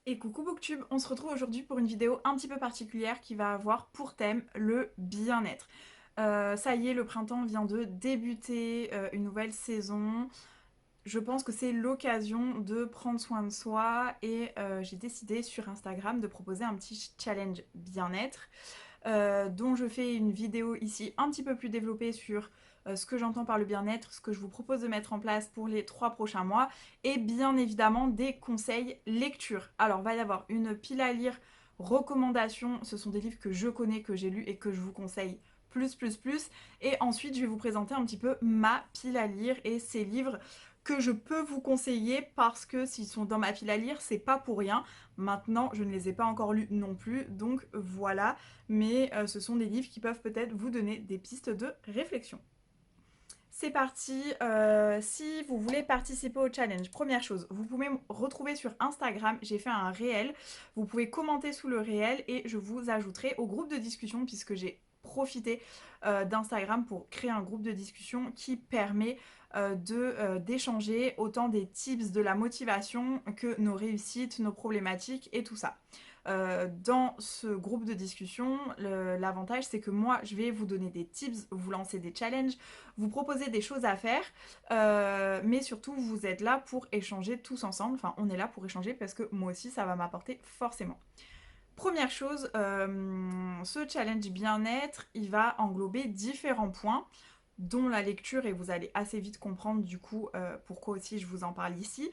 Et coucou Booktube, on se retrouve aujourd'hui pour une vidéo un petit peu particulière qui va avoir pour thème le bien-être. Ça y est, le printemps vient de débuter, une nouvelle saison. Je pense que c'est l'occasion de prendre soin de soi et j'ai décidé sur Instagram de proposer un petit challenge bien-être dont je fais une vidéo ici un petit peu plus développée sur ce que j'entends par le bien-être, ce que je vous propose de mettre en place pour les 3 prochains mois et bien évidemment des conseils lecture. Alors va y avoir une pile à lire, recommandations, ce sont des livres que je connais, que j'ai lus et que je vous conseille plus. Et ensuite je vais vous présenter un petit peu ma pile à lire et ces livres que je peux vous conseiller parce que s'ils sont dans ma pile à lire, c'est pas pour rien. Maintenant, je ne les ai pas encore lus non plus, donc voilà. Mais ce sont des livres qui peuvent peut-être vous donner des pistes de réflexion. C'est parti, si vous voulez participer au challenge, première chose, vous pouvez me retrouver sur Instagram, j'ai fait un réel, vous pouvez commenter sous le réel et je vous ajouterai au groupe de discussion puisque j'ai profité d'Instagram pour créer un groupe de discussion qui permet d'échanger autant des tips de la motivation que nos réussites, nos problématiques et tout ça. Dans ce groupe de discussion, l'avantage c'est que moi je vais vous donner des tips, vous lancer des challenges, vous proposer des choses à faire, mais surtout vous êtes là pour échanger tous ensemble, enfin on est là pour échanger parce que moi aussi ça va m'apporter forcément. Première chose, ce challenge bien-être, il va englober différents points dont la lecture et vous allez assez vite comprendre du coup pourquoi aussi je vous en parle ici.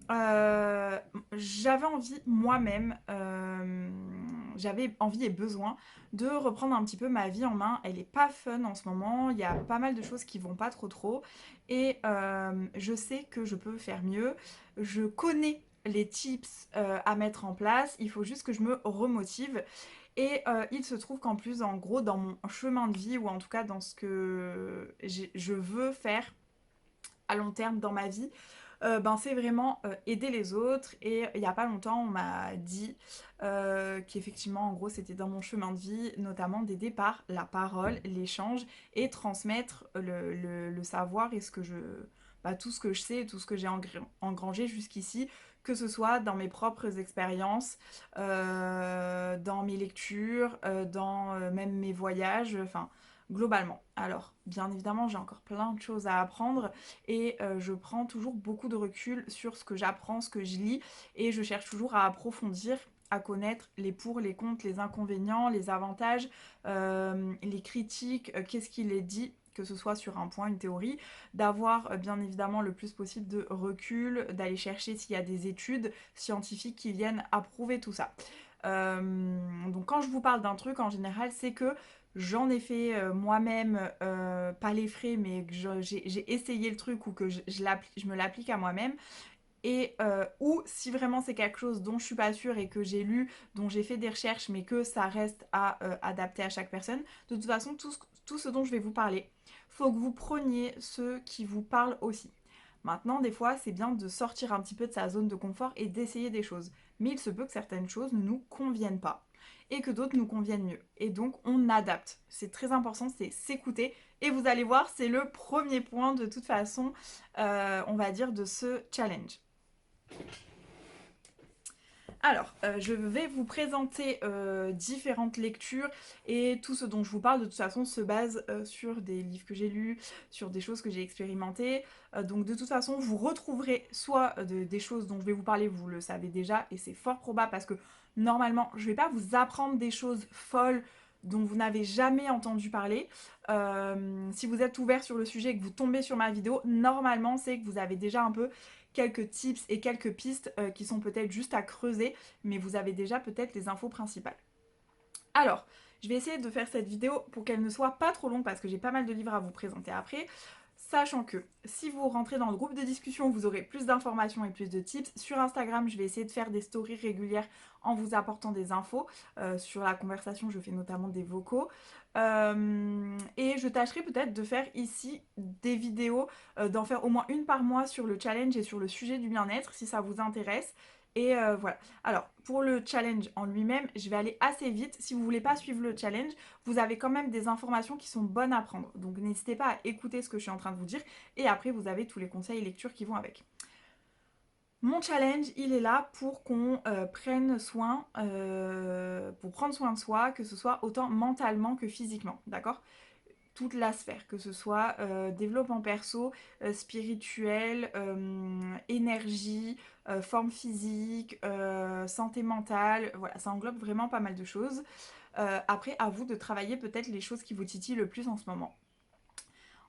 J'avais envie moi-même, j'avais envie et besoin de reprendre un petit peu ma vie en main. Elle est pas fun en ce moment, il y a pas mal de choses qui vont pas trop et je sais que je peux faire mieux. Je connais les tips à mettre en place, il faut juste que je me remotive. Et il se trouve qu'en plus, en gros, dans mon chemin de vie, ou en tout cas dans ce que je veux faire à long terme dans ma vie, ben, c'est vraiment aider les autres. Et il n'y a pas longtemps, on m'a dit qu'effectivement, en gros, c'était dans mon chemin de vie, notamment d'aider par la parole, l'échange et transmettre le savoir et bah, tout ce que je sais, tout ce que j'ai engrangé jusqu'ici, que ce soit dans mes propres expériences, dans mes lectures, dans même mes voyages, enfin globalement. Alors, bien évidemment, j'ai encore plein de choses à apprendre et je prends toujours beaucoup de recul sur ce que j'apprends, ce que je lis et je cherche toujours à approfondir, à connaître les pour, les contre, les inconvénients, les avantages, les critiques, qu'est-ce qu'il est dit que ce soit sur un point, une théorie, d'avoir bien évidemment le plus possible de recul, d'aller chercher s'il y a des études scientifiques qui viennent approuver tout ça. Donc quand je vous parle d'un truc en général, c'est que j'en ai fait moi-même, pas les frais, mais que j'ai essayé le truc ou que je me l'applique à moi-même. Et ou si vraiment c'est quelque chose dont je suis pas sûre et que j'ai lu, dont j'ai fait des recherches, mais que ça reste à adapter à chaque personne, de toute façon, tout ce dont je vais vous parler, faut que vous preniez ce qui vous parle aussi. Maintenant, des fois, c'est bien de sortir un petit peu de sa zone de confort et d'essayer des choses. Mais il se peut que certaines choses ne nous conviennent pas et que d'autres nous conviennent mieux. Et donc, on adapte. C'est très important, c'est s'écouter. Et vous allez voir, c'est le premier point de toute façon, on va dire, de ce challenge. Alors, je vais vous présenter différentes lectures et tout ce dont je vous parle de toute façon se base sur des livres que j'ai lus, sur des choses que j'ai expérimentées. Donc de toute façon, vous retrouverez soit des choses dont je vais vous parler, vous le savez déjà, et c'est fort probable parce que normalement, je ne vais pas vous apprendre des choses folles dont vous n'avez jamais entendu parler. Si vous êtes ouvert sur le sujet et que vous tombez sur ma vidéo, normalement, c'est que vous avez déjà un peu quelques tips et quelques pistes qui sont peut-être juste à creuser, mais vous avez déjà peut-être les infos principales. Alors, je vais essayer de faire cette vidéo pour qu'elle ne soit pas trop longue parce que j'ai pas mal de livres à vous présenter après. Sachant que si vous rentrez dans le groupe de discussion, vous aurez plus d'informations et plus de tips. Sur Instagram, je vais essayer de faire des stories régulières en vous apportant des infos. Sur la conversation, je fais notamment des vocaux. Et je tâcherai peut-être de faire ici des vidéos, d'en faire au moins une par mois sur le challenge et sur le sujet du bien-être, si ça vous intéresse. Et voilà. Alors, pour le challenge en lui-même, je vais aller assez vite. Si vous voulez pas suivre le challenge, vous avez quand même des informations qui sont bonnes à prendre. Donc n'hésitez pas à écouter ce que je suis en train de vous dire. Et après, vous avez tous les conseils et lectures qui vont avec. Mon challenge, il est là pour qu'on prenne soin, pour prendre soin de soi, que ce soit autant mentalement que physiquement, d'accord? Toute la sphère, que ce soit développement perso, spirituel, énergie, forme physique, santé mentale, voilà, ça englobe vraiment pas mal de choses. Après, à vous de travailler peut-être les choses qui vous titillent le plus en ce moment.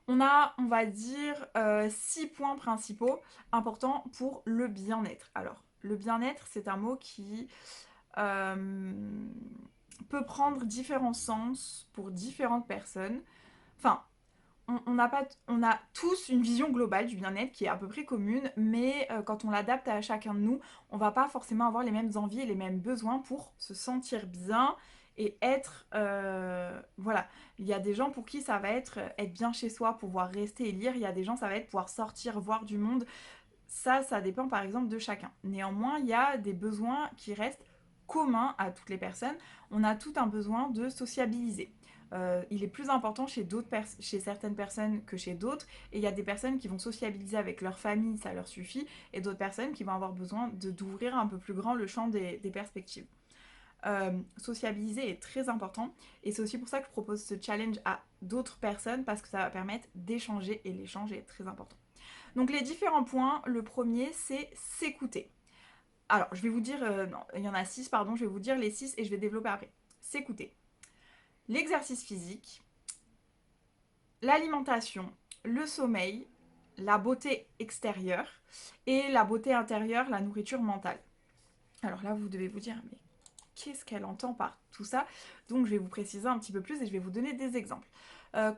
On a, on va dire, 6 points principaux importants pour le bien-être. Alors, le bien-être, c'est un mot qui euh, peut prendre différents sens pour différentes personnes. Enfin, on a tous une vision globale du bien-être qui est à peu près commune, mais quand on l'adapte à chacun de nous, on va pas forcément avoir les mêmes envies et les mêmes besoins pour se sentir bien et être... voilà, il y a des gens pour qui ça va être bien chez soi, pouvoir rester et lire, il y a des gens ça va être pouvoir sortir, voir du monde, ça dépend par exemple de chacun. Néanmoins, il y a des besoins qui restent communs à toutes les personnes. On a tout un besoin de sociabiliser. Il est plus important chez certaines personnes que chez d'autres. Et il y a des personnes qui vont sociabiliser avec leur famille, ça leur suffit. Et d'autres personnes qui vont avoir besoin d'ouvrir un peu plus grand le champ des perspectives. Sociabiliser est très important. Et c'est aussi pour ça que je propose ce challenge à d'autres personnes parce que ça va permettre d'échanger. Et l'échange est très important. Donc les différents points, le premier c'est s'écouter. Alors je vais vous dire, non, il y en a 6 pardon, je vais vous dire les 6 et je vais développer après. S'écouter. L'exercice physique, l'alimentation, le sommeil, la beauté extérieure et la beauté intérieure, la nourriture mentale. Alors là vous devez vous dire mais qu'est-ce qu'elle entend par tout ça? Donc je vais vous préciser un petit peu plus et je vais vous donner des exemples.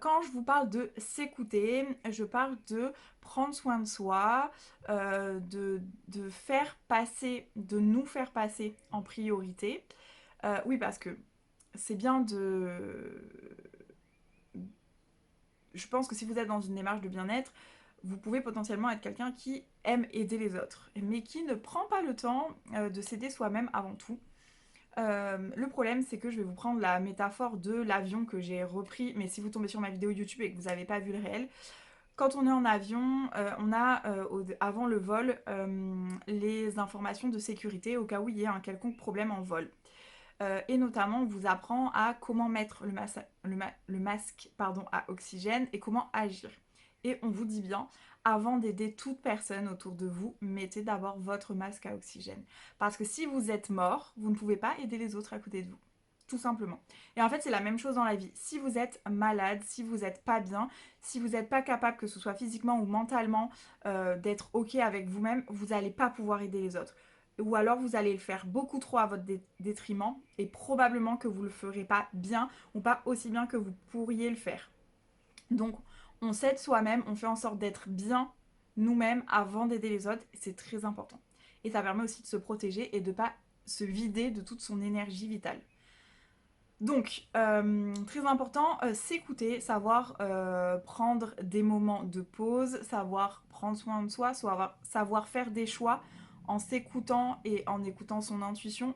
Quand je vous parle de s'écouter, je parle de prendre soin de soi, de faire passer, de nous faire passer en priorité. Oui, parce que c'est bien de... Je pense que si vous êtes dans une démarche de bien-être, vous pouvez potentiellement être quelqu'un qui aime aider les autres, mais qui ne prend pas le temps de s'aider soi-même avant tout. Le problème, c'est que je vais vous prendre la métaphore de l'avion que j'ai repris, mais si vous tombez sur ma vidéo YouTube et que vous n'avez pas vu le réel, quand on est en avion, on a avant le vol les informations de sécurité au cas où il y ait un quelconque problème en vol. Et notamment, on vous apprend à comment mettre le masque pardon, à oxygène et comment agir. Et on vous dit bien, avant d'aider toute personne autour de vous, mettez d'abord votre masque à oxygène. Parce que si vous êtes mort, vous ne pouvez pas aider les autres à côté de vous. Tout simplement. Et en fait, c'est la même chose dans la vie. Si vous êtes malade, si vous n'êtes pas bien, si vous n'êtes pas capable, que ce soit physiquement ou mentalement, d'être OK avec vous-même, vous n'allez pas pouvoir aider les autres. Ou alors vous allez le faire beaucoup trop à votre détriment et probablement que vous ne le ferez pas bien ou pas aussi bien que vous pourriez le faire. Donc on s'aide soi-même, on fait en sorte d'être bien nous-mêmes avant d'aider les autres, c'est très important. Et ça permet aussi de se protéger et de ne pas se vider de toute son énergie vitale. Donc, très important, s'écouter, savoir prendre des moments de pause, savoir prendre soin de soi, savoir faire des choix en s'écoutant et en écoutant son intuition.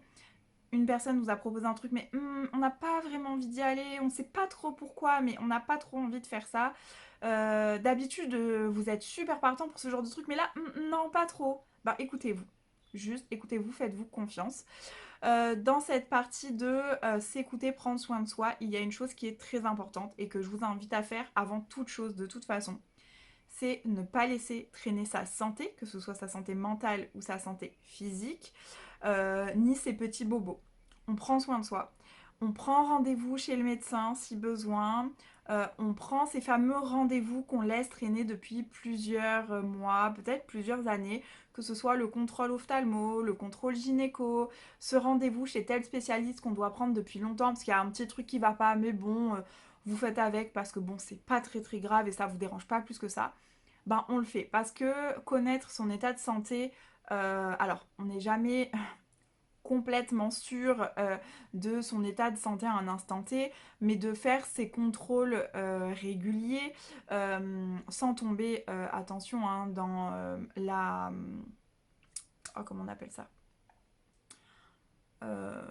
Une personne nous a proposé un truc, mais on n'a pas vraiment envie d'y aller, on ne sait pas trop pourquoi, mais on n'a pas trop envie de faire ça. D'habitude, vous êtes super partant pour ce genre de truc, mais là, non, pas trop. Bah écoutez-vous. Juste écoutez-vous, faites-vous confiance. Dans cette partie de s'écouter, prendre soin de soi, il y a une chose qui est très importante et que je vous invite à faire avant toute chose de toute façon. C'est ne pas laisser traîner sa santé, que ce soit sa santé mentale ou sa santé physique, ni ses petits bobos. On prend soin de soi. On prend rendez-vous chez le médecin si besoin. On prend ces fameux rendez-vous qu'on laisse traîner depuis plusieurs mois, peut-être plusieurs années, que ce soit le contrôle ophtalmo, le contrôle gynéco, ce rendez-vous chez tel spécialiste qu'on doit prendre depuis longtemps parce qu'il y a un petit truc qui va pas, mais bon, vous faites avec parce que bon, c'est pas très très grave et ça vous dérange pas plus que ça. Ben on le fait parce que connaître son état de santé, alors on n'est jamais complètement sûr de son état de santé à un instant T, mais de faire ses contrôles réguliers sans tomber, attention, hein, dans la... Oh, comment on appelle ça? Euh,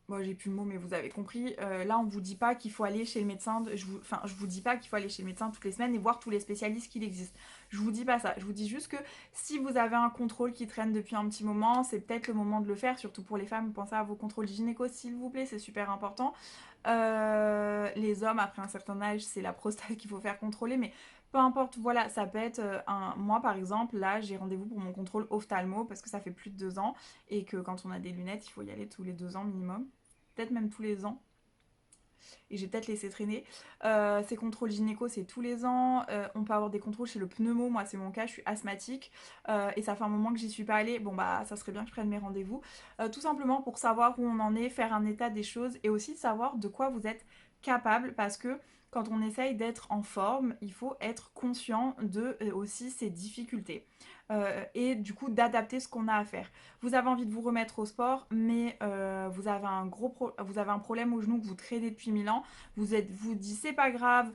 Bon, j'ai plus le mot, mais vous avez compris. Là, on vous dit pas qu'il faut aller chez le médecin. Enfin, je vous dis pas qu'il faut aller chez le médecin toutes les semaines et voir tous les spécialistes qu'il existe. Je vous dis pas ça. Je vous dis juste que si vous avez un contrôle qui traîne depuis un petit moment, c'est peut-être le moment de le faire. Surtout pour les femmes, pensez à vos contrôles gynéco, s'il vous plaît, c'est super important. Les hommes, après un certain âge, c'est la prostate qu'il faut faire contrôler, mais peu importe, voilà, ça peut être un... Moi, par exemple, là, j'ai rendez-vous pour mon contrôle ophtalmo parce que ça fait plus de 2 ans et que quand on a des lunettes, il faut y aller tous les 2 ans minimum, peut-être même tous les ans, et j'ai peut-être laissé traîner. Ces contrôles gynéco, c'est tous les ans. On peut avoir des contrôles chez le pneumo, moi c'est mon cas, je suis asthmatique, et ça fait un moment que j'y suis pas allée. Bon bah ça serait bien que je prenne mes rendez-vous, tout simplement pour savoir où on en est, faire un état des choses, et aussi savoir de quoi vous êtes capable, parce que quand on essaye d'être en forme, il faut être conscient de aussi ses difficultés. Et du coup d'adapter ce qu'on a à faire. Vous avez envie de vous remettre au sport, mais vous avez un problème au genou que vous traînez depuis 1000 ans. Vous dites c'est pas grave,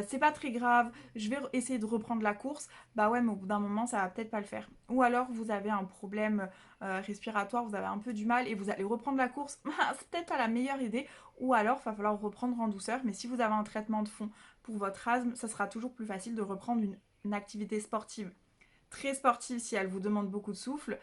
c'est pas très grave, je vais essayer de reprendre la course. Bah ouais, mais au bout d'un moment, ça va peut-être pas le faire. Ou alors vous avez un problème respiratoire, vous avez un peu du mal et vous allez reprendre la course. C'est peut-être pas la meilleure idée. Ou alors, il va falloir reprendre en douceur. Mais si vous avez un traitement de fond pour votre asthme, ça sera toujours plus facile de reprendre une activité sportive. Très sportive si elle vous demande beaucoup de souffle,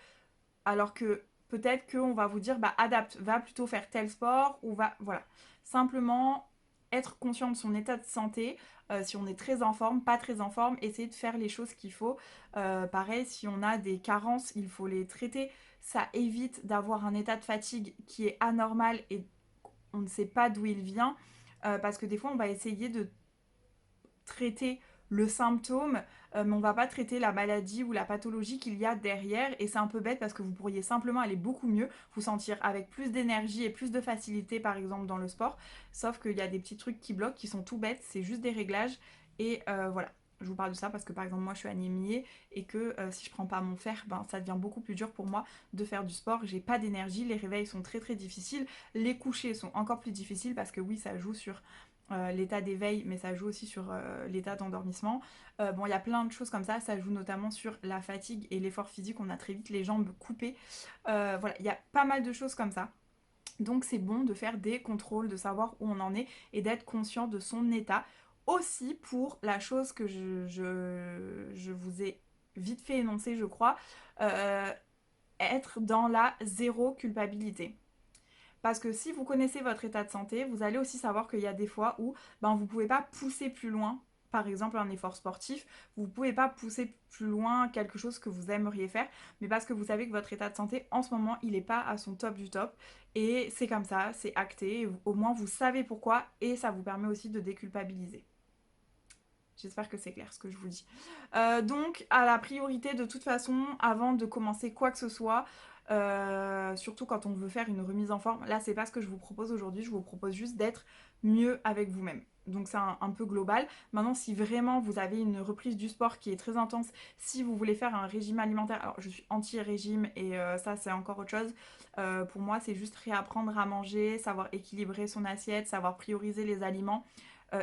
alors que peut-être qu'on va vous dire bah adapte, va plutôt faire tel sport ou va voilà. Simplement être conscient de son état de santé, si on est très en forme, pas très en forme, essayer de faire les choses qu'il faut. Pareil, si on a des carences, il faut les traiter. Ça évite d'avoir un état de fatigue qui est anormal et on ne sait pas d'où il vient, parce que des fois on va essayer de traiter le symptôme, mais on va pas traiter la maladie ou la pathologie qu'il y a derrière. Et c'est un peu bête parce que vous pourriez simplement aller beaucoup mieux, vous sentir avec plus d'énergie et plus de facilité, par exemple, dans le sport. Sauf qu'il y a des petits trucs qui bloquent, qui sont tout bêtes, c'est juste des réglages. Et voilà. Je vous parle de ça parce que par exemple moi je suis anémiée et que si je prends pas mon fer, ben ça devient beaucoup plus dur pour moi de faire du sport. J'ai pas d'énergie, les réveils sont très très difficiles, les couchers sont encore plus difficiles parce que oui ça joue sur l'état d'éveil, mais ça joue aussi sur l'état d'endormissement. Bon, il y a plein de choses comme ça joue notamment sur la fatigue et l'effort physique, on a très vite les jambes coupées. Voilà, il y a pas mal de choses comme ça. Donc c'est bon de faire des contrôles, de savoir où on en est et d'être conscient de son état. Aussi pour la chose que je vous ai vite fait énoncer, je crois, euh, être dans la zéro culpabilité. Parce que si vous connaissez votre état de santé, vous allez aussi savoir qu'il y a des fois où ben, vous ne pouvez pas pousser plus loin. Par exemple, un effort sportif, vous ne pouvez pas pousser plus loin quelque chose que vous aimeriez faire, mais parce que vous savez que votre état de santé, en ce moment, il n'est pas à son top du top. Et c'est comme ça, c'est acté. Au moins, vous savez pourquoi et ça vous permet aussi de déculpabiliser. J'espère que c'est clair ce que je vous dis. Donc, à la priorité de toute façon, avant de commencer quoi que ce soit, surtout quand on veut faire une remise en forme, là c'est pas ce que je vous propose aujourd'hui, je vous propose juste d'être mieux avec vous-même. Donc c'est un peu global. Maintenant, si vraiment vous avez une reprise du sport qui est très intense, si vous voulez faire un régime alimentaire, alors je suis anti-régime et ça c'est encore autre chose. Pour moi, c'est juste réapprendre à manger, savoir équilibrer son assiette, savoir prioriser les aliments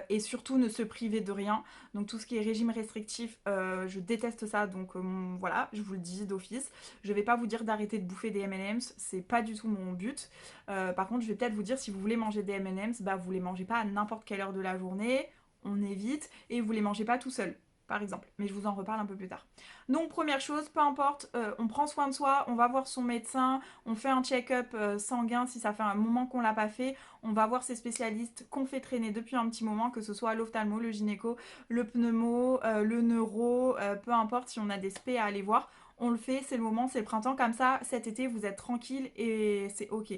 et surtout ne se priver de rien. Donc tout ce qui est régime restrictif, je déteste ça, donc voilà, je vous le dis d'office. Je vais pas vous dire d'arrêter de bouffer des M&M's, c'est pas du tout mon but. Par contre, je vais peut-être vous dire si vous voulez manger des M&M's, bah vous les mangez pas à n'importe quelle heure de la journée, on évite, et vous les mangez pas tout seul, par exemple. Mais je vous en reparle un peu plus tard. Donc première chose, peu importe, on prend soin de soi, on va voir son médecin, on fait un check-up sanguin si ça fait un moment qu'on l'a pas fait, on va voir ses spécialistes qu'on fait traîner depuis un petit moment, que ce soit l'ophtalmo, le gynéco, le pneumo, le neuro, peu importe si on a des spé à aller voir, on le fait, c'est le moment, c'est le printemps, comme ça cet été vous êtes tranquille et c'est ok.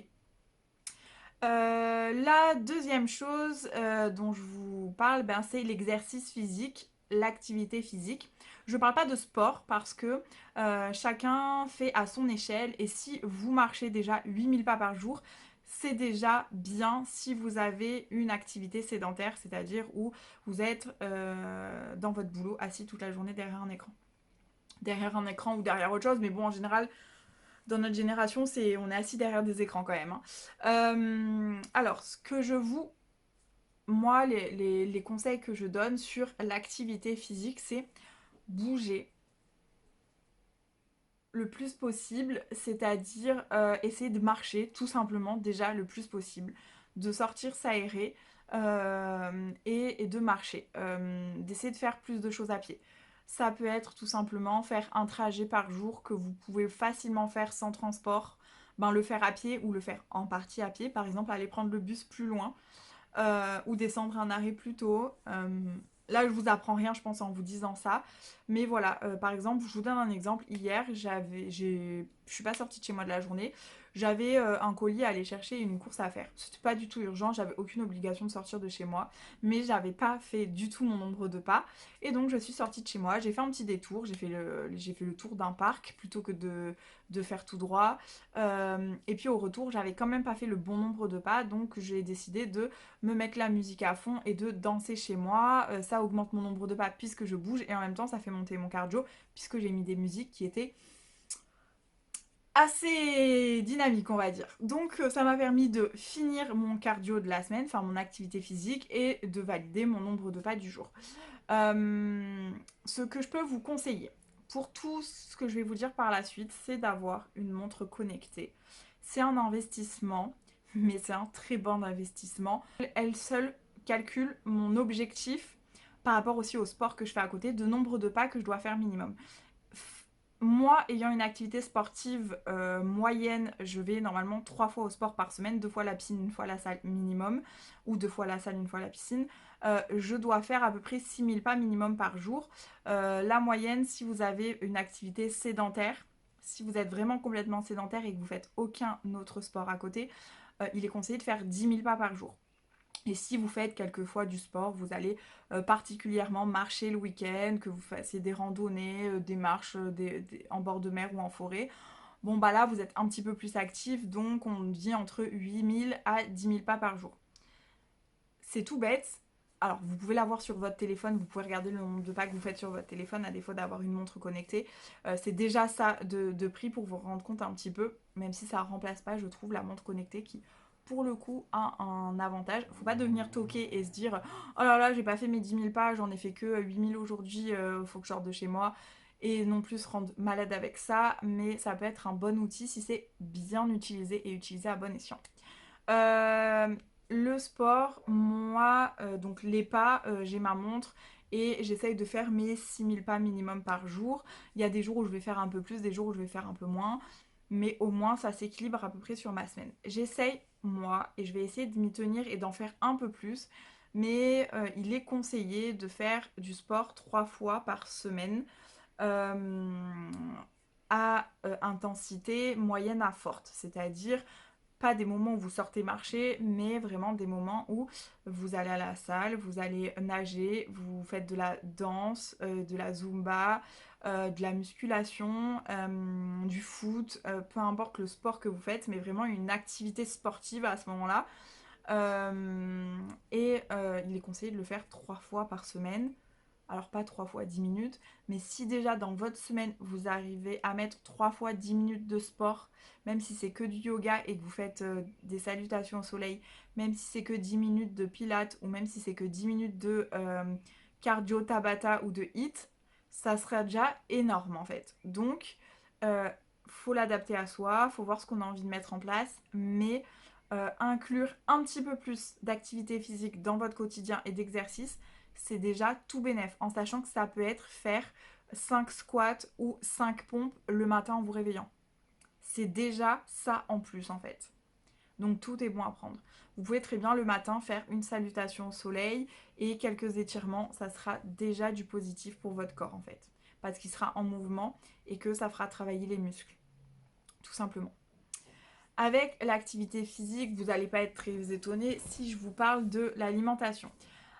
La deuxième chose dont je vous parle, ben, c'est l'exercice physique, l'activité physique. Je ne parle pas de sport parce que chacun fait à son échelle et si vous marchez déjà 8000 pas par jour, c'est déjà bien si vous avez une activité sédentaire, c'est-à-dire où vous êtes dans votre boulot assis toute la journée derrière un écran. Derrière un écran ou derrière autre chose, mais bon, en général, dans notre génération, on est assis derrière des écrans quand même, hein. Alors, ce que je vous... Moi, les conseils que je donne sur l'activité physique, c'est bouger. le plus possible, c'est-à-dire essayer de marcher tout simplement déjà le plus possible, de sortir s'aérer et de marcher, d'essayer de faire plus de choses à pied. Ça peut être tout simplement faire un trajet par jour que vous pouvez facilement faire sans transport, ben, le faire à pied ou le faire en partie à pied, par exemple aller prendre le bus plus loin ou descendre un arrêt plus tôt. Là, je vous apprends rien, je pense, en vous disant ça. Mais voilà, par exemple, je vous donne un exemple. Hier, je suis pas sortie de chez moi de la journée. J'avais un colis à aller chercher et une course à faire. C'était pas du tout urgent, j'avais aucune obligation de sortir de chez moi. Mais j'avais pas fait du tout mon nombre de pas. Et donc, je suis sortie de chez moi. J'ai fait un petit détour. J'ai fait le tour d'un parc plutôt que de faire tout droit. Et puis, au retour, j'avais quand même pas fait le bon nombre de pas. Donc, j'ai décidé de me mettre la musique à fond et de danser chez moi. Ça augmente mon nombre de pas puisque je bouge et en même temps ça fait monter mon cardio puisque j'ai mis des musiques qui étaient assez dynamiques on va dire. Donc ça m'a permis de finir mon cardio de la semaine, enfin mon activité physique et de valider mon nombre de pas du jour. Ce que je peux vous conseiller pour tout ce que je vais vous dire par la suite, c'est d'avoir une montre connectée. C'est un investissement, mais c'est un très bon investissement. Elle seule calcule mon objectif par rapport aussi au sport que je fais à côté, de nombre de pas que je dois faire minimum. Moi, ayant une activité sportive moyenne, je vais normalement 3 fois au sport par semaine, 2 fois la piscine, 1 fois la salle minimum, ou 2 fois la salle, 1 fois la piscine. Je dois faire à peu près 6000 pas minimum par jour. La moyenne, si vous avez une activité sédentaire, si vous êtes vraiment complètement sédentaire et que vous faites aucun autre sport à côté, il est conseillé de faire 10 000 pas par jour. Et si vous faites quelquefois du sport, vous allez particulièrement marcher le week-end, que vous fassiez des randonnées, des marches en bord de mer ou en forêt. Bon bah là vous êtes un petit peu plus actif, donc on dit entre 8000 à 10 000 pas par jour. C'est tout bête. Alors vous pouvez l'avoir sur votre téléphone, vous pouvez regarder le nombre de pas que vous faites sur votre téléphone à défaut d'avoir une montre connectée. C'est déjà ça de prix pour vous rendre compte un petit peu, même si ça ne remplace pas, je trouve, la montre connectée qui pour le coup a un avantage. Faut pas devenir toqué et se dire oh là là j'ai pas fait mes 10 000 pas, j'en ai fait que 8000 aujourd'hui, faut que je sorte de chez moi. Et non plus se rendre malade avec ça, mais ça peut être un bon outil si c'est bien utilisé et utilisé à bon escient. Euh, le sport, moi, donc les pas, j'ai ma montre et j'essaye de faire mes 6000 pas minimum par jour. Il y a des jours où je vais faire un peu plus, des jours où je vais faire un peu moins, mais au moins ça s'équilibre à peu près sur ma semaine. J'essaye, moi, et je vais essayer de m'y tenir et d'en faire un peu plus, mais il est conseillé de faire du sport 3 fois par semaine. euh, à intensité moyenne à forte, c'est-à-dire pas des moments où vous sortez marcher, mais vraiment des moments où vous allez à la salle, vous allez nager, vous faites de la danse, de la zumba, de la musculation, du foot, peu importe le sport que vous faites, mais vraiment une activité sportive à ce moment-là. Il est conseillé de le faire 3 fois par semaine. Alors pas 3 fois 10 minutes, mais si déjà dans votre semaine vous arrivez à mettre 3 fois 10 minutes de sport, même si c'est que du yoga et que vous faites des salutations au soleil, même si c'est que 10 minutes de pilates ou même si c'est que 10 minutes de cardio tabata ou de hit, ça sera déjà énorme en fait. Donc euh, faut l'adapter à soi, faut voir ce qu'on a envie de mettre en place, mais inclure un petit peu plus d'activité physique dans votre quotidien et d'exercice, c'est déjà tout bénef, en sachant que ça peut être faire 5 squats ou 5 pompes le matin en vous réveillant. C'est déjà ça en plus en fait. Donc tout est bon à prendre. Vous pouvez très bien le matin faire une salutation au soleil et quelques étirements, ça sera déjà du positif pour votre corps en fait. Parce qu'il sera en mouvement et que ça fera travailler les muscles. Tout simplement. Avec l'activité physique, vous n'allez pas être très étonné si je vous parle de l'alimentation.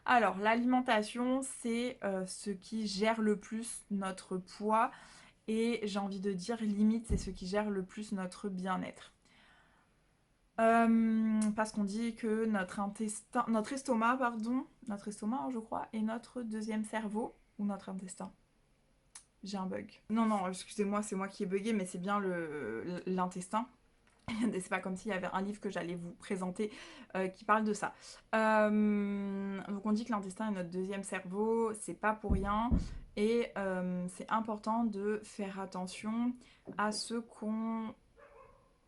Alors, l'alimentation, c'est ce qui gère le plus notre poids et j'ai envie de dire limite, c'est ce qui gère le plus notre bien-être. Parce qu'on dit que notre estomac, pardon, notre estomac, je crois, est notre deuxième cerveau ou notre intestin. J'ai un bug. Non, non, excusez-moi, c'est moi qui ai bugué, mais c'est bien l'intestin. C'est pas comme s'il y avait un livre que j'allais vous présenter qui parle de ça. Donc on dit que l'intestin est notre deuxième cerveau, c'est pas pour rien. Et c'est important de faire attention à ce qu'on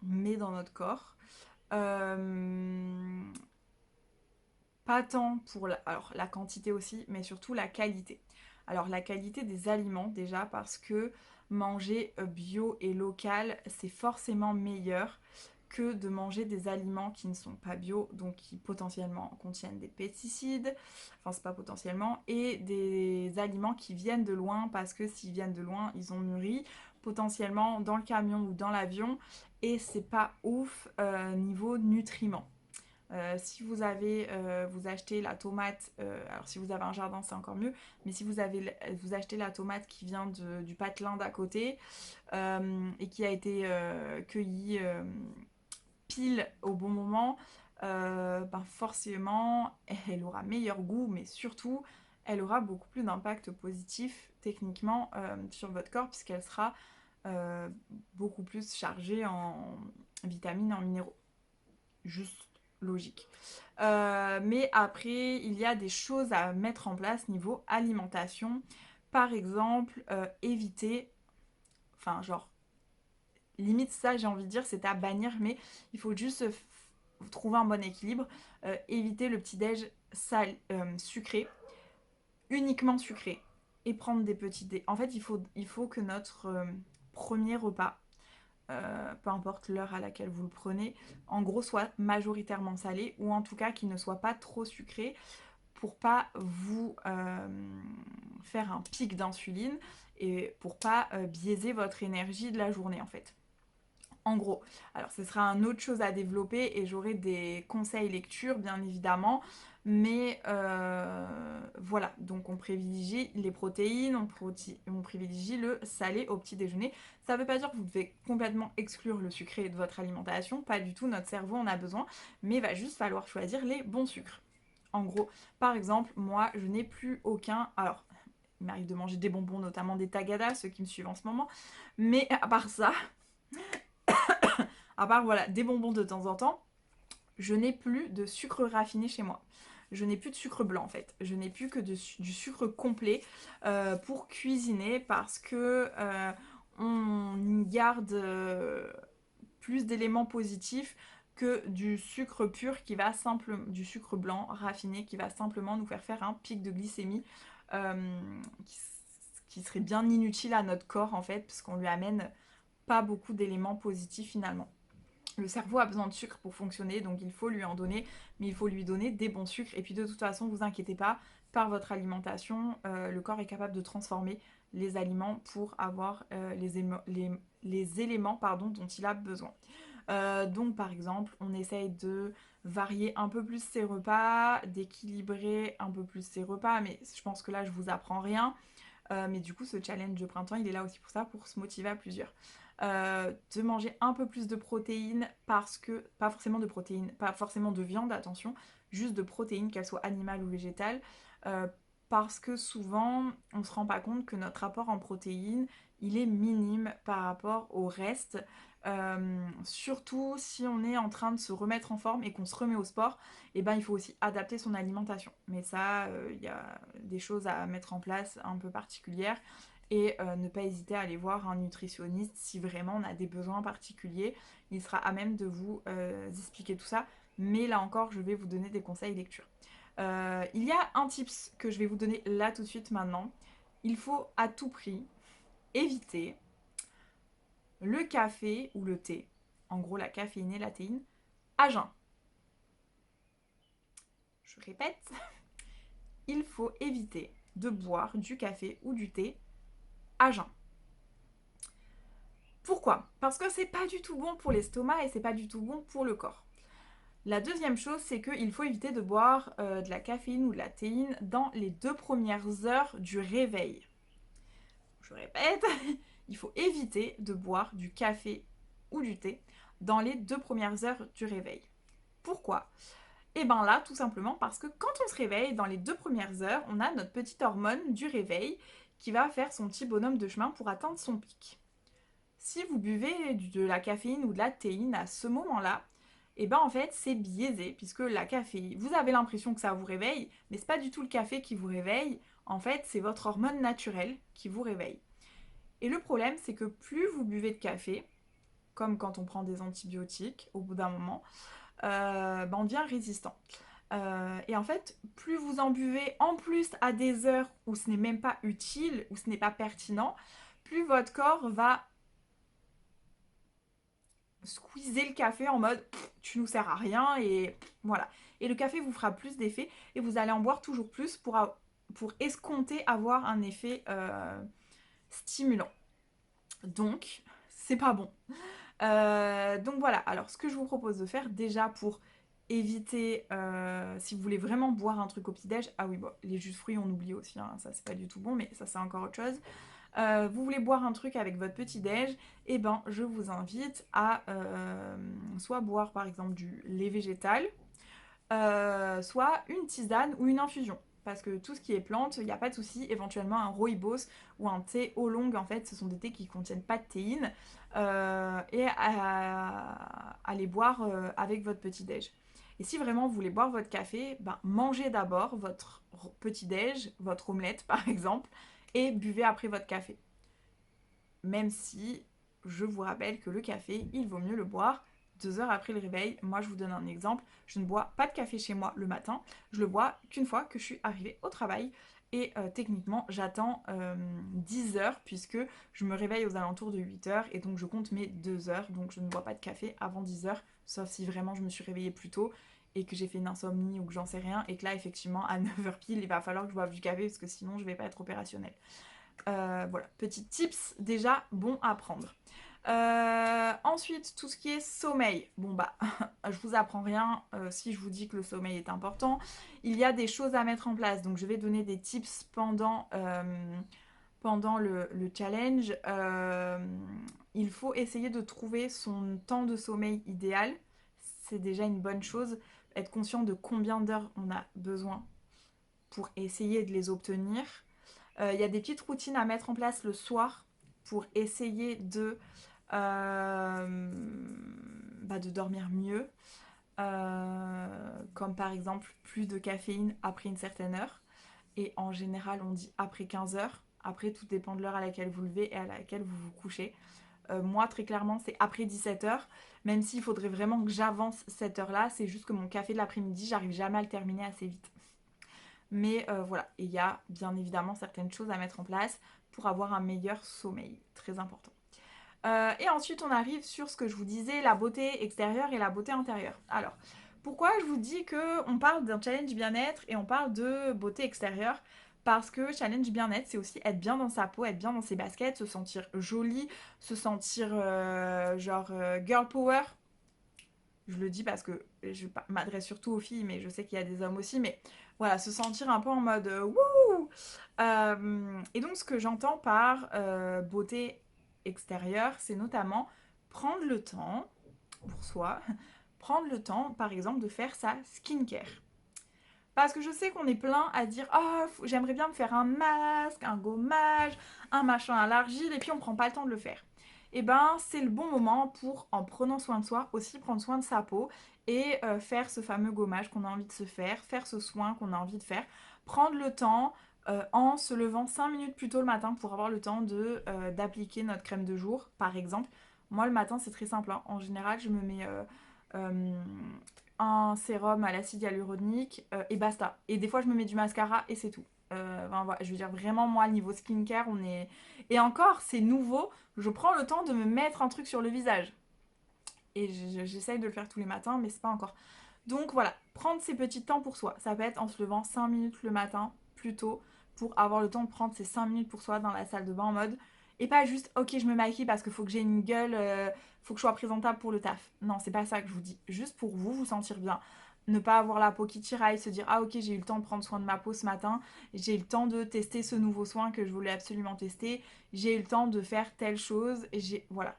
met dans notre corps. Euh, Pas tant pour alors, la quantité aussi, mais surtout la qualité. Alors la qualité des aliments déjà parce que manger bio et local, c'est forcément meilleur que de manger des aliments qui ne sont pas bio, donc qui potentiellement contiennent des pesticides, enfin c'est pas potentiellement, et des aliments qui viennent de loin parce que s'ils viennent de loin, ils ont mûri potentiellement dans le camion ou dans l'avion et c'est pas ouf niveau nutriments. Si vous avez, vous achetez la tomate, alors si vous avez un jardin c'est encore mieux, mais si vous achetez la tomate qui vient du patelin d'à côté et qui a été cueillie pile au bon moment, ben forcément elle aura meilleur goût, mais surtout elle aura beaucoup plus d'impact positif techniquement sur votre corps puisqu'elle sera euh, beaucoup plus chargée en vitamines, en minéraux. Juste logique. Mais après, il y a des choses à mettre en place niveau alimentation. Par exemple, éviter, enfin genre, limite ça j'ai envie de dire, c'est à bannir, mais il faut juste trouver un bon équilibre. Éviter le petit-déj sucré, uniquement sucré, et prendre des petits dés. En fait, il faut que notre premier repas peu importe l'heure à laquelle vous le prenez, en gros soit majoritairement salé ou en tout cas qu'il ne soit pas trop sucré pour pas vous faire un pic d'insuline et pour pas biaiser votre énergie de la journée en fait. En gros, alors ce sera une autre chose à développer et j'aurai des conseils lecture bien évidemment, mais voilà, donc on privilégie les protéines, on privilégie le salé au petit déjeuner. Ça ne veut pas dire que vous devez complètement exclure le sucré de votre alimentation, pas du tout, notre cerveau en a besoin, mais il va juste falloir choisir les bons sucres. En gros, par exemple, moi je n'ai plus aucun... Alors, il m'arrive de manger des bonbons, notamment des Tagada, ceux qui me suivent en ce moment, mais à part ça, à part voilà, des bonbons de temps en temps, je n'ai plus de sucre raffiné chez moi. Je n'ai plus de sucre blanc en fait. Je n'ai plus que du sucre complet pour cuisiner parce que on y garde plus d'éléments positifs que du sucre pur qui va simplement, du sucre blanc raffiné qui va simplement nous faire un pic de glycémie euh, qui, qui serait bien inutile à notre corps en fait parce qu'on lui amène pas beaucoup d'éléments positifs finalement. Le cerveau a besoin de sucre pour fonctionner, donc il faut lui en donner, mais il faut lui donner des bons sucres. Et puis de toute façon, vous inquiétez pas, par votre alimentation, le corps est capable de transformer les aliments pour avoir les éléments pardon, dont il a besoin. Donc par exemple, on essaye de varier un peu plus ses repas, d'équilibrer un peu plus ses repas, mais je pense que là je vous apprends rien. Mais du coup, ce challenge de printemps, il est là aussi pour ça, pour se motiver à plusieurs. De manger un peu plus de protéines parce que, pas forcément de protéines, pas forcément de viande, attention, juste de protéines, qu'elles soient animales ou végétales, euh, parce que souvent on ne se rend pas compte que notre apport en protéines, il est minime par rapport au reste. Surtout si on est en train de se remettre en forme et qu'on se remet au sport, et ben il faut aussi adapter son alimentation. Mais ça, il y a des choses à mettre en place un peu particulières et ne pas hésiter à aller voir un nutritionniste si vraiment on a des besoins particuliers. Il sera à même de vous expliquer tout ça. Mais là encore, je vais vous donner des conseils lecture. Il y a un tips que je vais vous donner là tout de suite maintenant. Il faut à tout prix éviter le café ou le thé, en gros la caféine et la théine, à jeun. Je répète, il faut éviter de boire du café ou du thé à jeun. Pourquoi? Parce que c'est pas du tout bon pour l'estomac et c'est pas du tout bon pour le corps. La deuxième chose, c'est qu'il faut éviter de boire de la caféine ou de la théine dans les 2 premières heures du réveil. Je répète, il faut éviter de boire du café ou du thé dans les 2 premières heures du réveil. Pourquoi? Et bien là, tout simplement parce que quand on se réveille, dans les 2 premières heures, on a notre petite hormone du réveil qui va faire son petit bonhomme de chemin pour atteindre son pic. Si vous buvez de la caféine ou de la théine à ce moment-là, et ben en fait c'est biaisé puisque la caféine, vous avez l'impression que ça vous réveille, mais c'est pas du tout le café qui vous réveille. En fait, c'est votre hormone naturelle qui vous réveille. Et le problème, c'est que plus vous buvez de café, comme quand on prend des antibiotiques, au bout d'un moment, ben on devient résistant. Et en fait, plus vous en buvez en plus à des heures où ce n'est même pas utile, où ce n'est pas pertinent, plus votre corps va squeezer le café en mode tu nous sers à rien et voilà. Et le café vous fera plus d'effet et vous allez en boire toujours plus pour escompter avoir un effet stimulant. Donc, c'est pas bon. Donc voilà, alors ce que je vous propose de faire déjà pour éviter, si vous voulez vraiment boire un truc au petit-déj, ah oui, bon, les jus de fruits on oublie aussi, hein, ça c'est pas du tout bon, mais ça c'est encore autre chose. Vous voulez boire un truc avec votre petit-déj, et ben je vous invite à soit boire par exemple du lait végétal, soit une tisane ou une infusion. Parce que tout ce qui est plante, il n'y a pas de souci. Éventuellement, un rooibos ou un thé oolong, en fait, ce sont des thés qui ne contiennent pas de théine. Et à les boire avec votre petit-déj. Et si vraiment vous voulez boire votre café, ben, mangez d'abord votre petit-déj, votre omelette par exemple, et buvez après votre café. Même si je vous rappelle que le café, il vaut mieux le boire 2 heures après le réveil. Moi, je vous donne un exemple. Je ne bois pas de café chez moi le matin. Je le bois qu'une fois que je suis arrivée au travail. Et techniquement, j'attends 10 heures puisque je me réveille aux alentours de 8 heures. Et donc, je compte mes 2 heures. Donc, je ne bois pas de café avant 10 heures. Sauf si vraiment je me suis réveillée plus tôt et que j'ai fait une insomnie ou que j'en sais rien. Et que là, effectivement, à 9 heures pile, il va falloir que je boive du café parce que sinon, je ne vais pas être opérationnelle. Voilà, petit tips déjà bon à prendre. Ensuite, tout ce qui est sommeil. Bon bah, je vous apprends rien si je vous dis que le sommeil est important. Il y a des choses à mettre en place. Donc je vais donner des tips pendant le challenge. Il faut essayer de trouver son temps de sommeil idéal. C'est déjà une bonne chose. Être conscient de combien d'heures on a besoin pour essayer de les obtenir. Il y a des petites routines à mettre en place le soir pour essayer de dormir mieux. Comme par exemple plus de caféine après une certaine heure. Et en général, on dit après 15 heures. Après, tout dépend de l'heure à laquelle vous levez et à laquelle vous vous couchez. Moi, très clairement, c'est après 17 heures. Même s'il faudrait vraiment que j'avance cette heure-là, c'est juste que mon café de l'après-midi, j'arrive jamais à le terminer assez vite. Mais voilà, il y a bien évidemment certaines choses à mettre en place pour avoir un meilleur sommeil, très important. Et ensuite, on arrive sur ce que je vous disais, la beauté extérieure et la beauté intérieure. Alors, pourquoi je vous dis qu'on parle d'un challenge bien-être et on parle de beauté extérieure? Parce que challenge bien-être, c'est aussi être bien dans sa peau, être bien dans ses baskets, se sentir jolie, se sentir girl power. Je le dis parce que je m'adresse surtout aux filles, mais je sais qu'il y a des hommes aussi. Mais voilà, se sentir un peu en mode wouh. Et donc, ce que j'entends par beauté extérieure, c'est notamment prendre le temps pour soi, prendre le temps, par exemple, de faire sa skincare. Parce que je sais qu'on est plein à dire oh, j'aimerais bien me faire un masque, un gommage, un machin à l'argile, et puis on prend pas le temps de le faire. Et ben, c'est le bon moment pour, en prenant soin de soi, aussi prendre soin de sa peau et faire ce fameux gommage qu'on a envie de se faire ce soin qu'on a envie de faire. Prendre le temps en se levant 5 minutes plus tôt le matin pour avoir le temps d'appliquer notre crème de jour, par exemple. Moi, le matin, c'est très simple, hein. En général, je me mets euh, un sérum à l'acide hyaluronique et basta. Et des fois, je me mets du mascara et c'est tout. Enfin, voilà, je veux dire, vraiment, moi, niveau skincare, on est. Et encore, c'est nouveau. Je prends le temps de me mettre un truc sur le visage. Et j'essaye de le faire tous les matins, mais c'est pas encore. Donc voilà, prendre ces petits temps pour soi. Ça peut être en se levant 5 minutes le matin, plus tôt, pour avoir le temps de prendre ces 5 minutes pour soi dans la salle de bain en mode. Et pas juste, ok, je me maquille parce qu'il faut que j'ai une gueule, faut que je sois présentable pour le taf. Non, c'est pas ça que je vous dis. Juste pour vous, vous sentir bien. Ne pas avoir la peau qui tiraille, se dire, ah ok, j'ai eu le temps de prendre soin de ma peau ce matin, j'ai eu le temps de tester ce nouveau soin que je voulais absolument tester, j'ai eu le temps de faire telle chose, et j'ai. Voilà.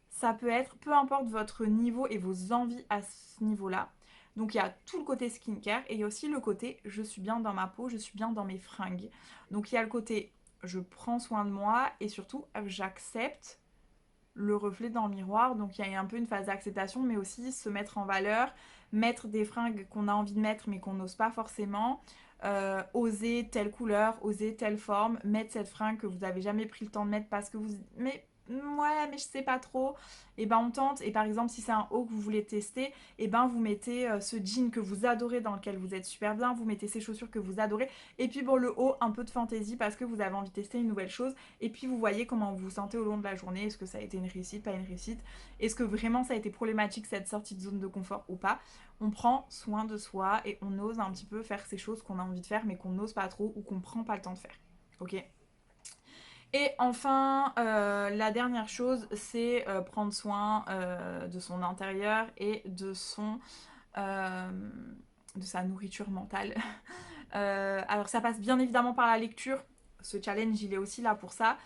Ça peut être, peu importe votre niveau et vos envies à ce niveau-là. Donc il y a tout le côté skincare et il y a aussi le côté je suis bien dans ma peau, je suis bien dans mes fringues. Donc il y a le côté je prends soin de moi et surtout j'accepte le reflet dans le miroir. Donc il y a un peu une phase d'acceptation, mais aussi se mettre en valeur, mettre des fringues qu'on a envie de mettre mais qu'on n'ose pas forcément. Oser telle couleur, oser telle forme, mettre cette fringue que vous n'avez jamais pris le temps de mettre parce que vous... Mais ouais, mais je sais pas trop. Et ben on tente. Et par exemple, si c'est un haut que vous voulez tester, et ben vous mettez ce jean que vous adorez dans lequel vous êtes super bien, vous mettez ces chaussures que vous adorez. Et puis pour le haut, un peu de fantaisie parce que vous avez envie de tester une nouvelle chose. Et puis vous voyez comment vous vous sentez au long de la journée. Est-ce que ça a été une réussite, pas une réussite? Est-ce que vraiment ça a été problématique cette sortie de zone de confort ou pas? On prend soin de soi et on ose un petit peu faire ces choses qu'on a envie de faire mais qu'on n'ose pas trop ou qu'on prend pas le temps de faire. Ok? Et enfin, la dernière chose, c'est prendre soin de son intérieur et euh, de sa nourriture mentale. Alors ça passe bien évidemment par la lecture. Ce challenge, il est aussi là pour ça.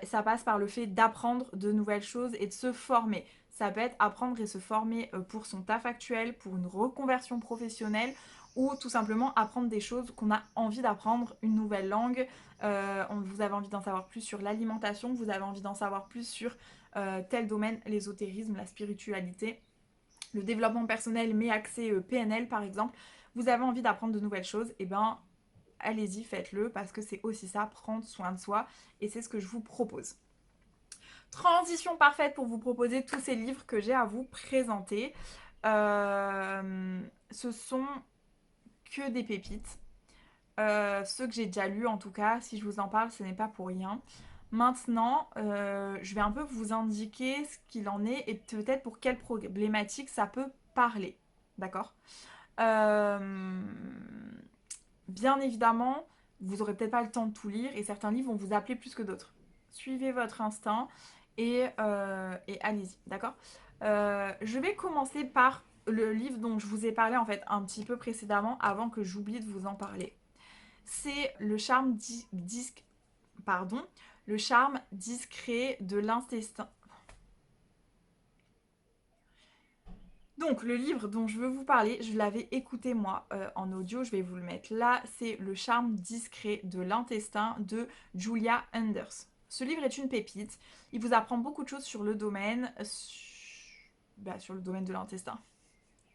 Ça passe par le fait d'apprendre de nouvelles choses et de se former. Ça peut être apprendre et se former pour son taf actuel, pour une reconversion professionnelle ou tout simplement apprendre des choses qu'on a envie d'apprendre, une nouvelle langue. Vous avez envie d'en savoir plus sur l'alimentation, vous avez envie d'en savoir plus sur tel domaine, l'ésotérisme, la spiritualité, le développement personnel mais axé PNL par exemple. Vous avez envie d'apprendre de nouvelles choses, et ben allez-y, faites-le parce que c'est aussi ça, prendre soin de soi et c'est ce que je vous propose. Transition parfaite pour vous proposer tous ces livres que j'ai à vous présenter. Ce sont que des pépites. Ceux que j'ai déjà lus en tout cas, si je vous en parle, ce n'est pas pour rien. Maintenant, je vais un peu vous indiquer ce qu'il en est et peut-être pour quelle problématique ça peut parler. D'accord? euh, Bien évidemment, vous n'aurez peut-être pas le temps de tout lire et certains livres vont vous appeler plus que d'autres. Suivez votre instinct et allez-y, d'accord? Je vais commencer par le livre dont je vous ai parlé en fait un petit peu précédemment avant que j'oublie de vous en parler. C'est pardon, le charme discret de l'intestin. Donc le livre dont je veux vous parler, je l'avais écouté moi en audio, je vais vous le mettre là, c'est Le charme discret de l'intestin de Julia Enders. Ce livre est une pépite, il vous apprend beaucoup de choses sur le domaine, sur le domaine de l'intestin,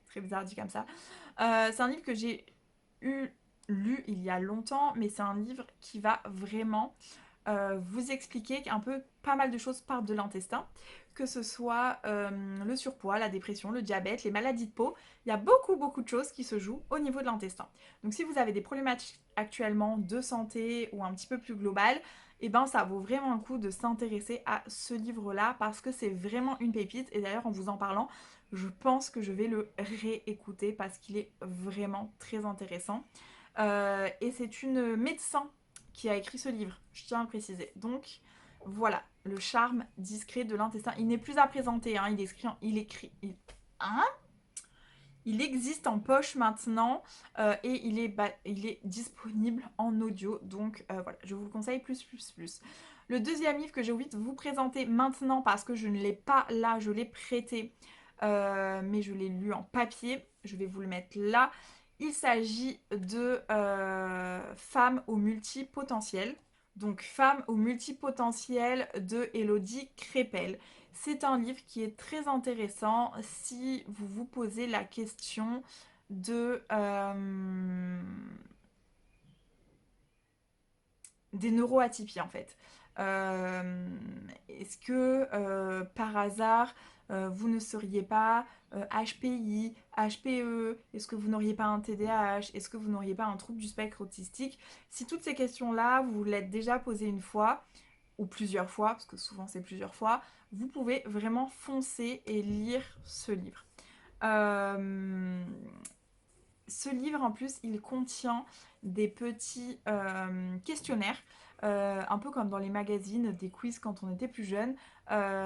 très bizarre dit comme ça. C'est un livre que j'ai eu, lu il y a longtemps, mais c'est un livre qui va vraiment vous expliquer qu'un peu pas mal de choses partent de l'intestin, que ce soit le surpoids, la dépression, le diabète, les maladies de peau. Il y a beaucoup de choses qui se jouent au niveau de l'intestin. Donc si vous avez des problématiques actuellement de santé ou un petit peu plus globales, et ben ça vaut vraiment le coup de s'intéresser à ce livre-là parce que c'est vraiment une pépite. Et d'ailleurs en vous en parlant, je pense que je vais le réécouter parce qu'il est vraiment très intéressant. Et c'est une médecin qui a écrit ce livre, je tiens à le préciser. Donc voilà, le charme discret de l'intestin. Il n'est plus à présenter, hein, hein, il existe en poche maintenant et il est disponible en audio. Donc voilà, je vous le conseille plus. Le deuxième livre que j'ai envie de vous présenter maintenant parce que je ne l'ai pas là, je l'ai prêté, mais je l'ai lu en papier. Je vais vous le mettre là. Il s'agit de Femmes au multipotentiel. Donc Femmes au multipotentiel de Élodie Crépel. C'est un livre qui est très intéressant si vous vous posez la question de des neuroatypies en fait. Euh, Est-ce que par hasard vous ne seriez pas HPI, HPE? Est-ce que vous n'auriez pas un TDAH? Est-ce que vous n'auriez pas un trouble du spectre autistique? Si toutes ces questions-là, vous l'êtes déjà posées une fois, ou plusieurs fois, parce que souvent c'est plusieurs fois, vous pouvez vraiment foncer et lire ce livre. Euh, Ce livre, en plus, il contient des petits questionnaires, un peu comme dans les magazines, des quiz quand on était plus jeune,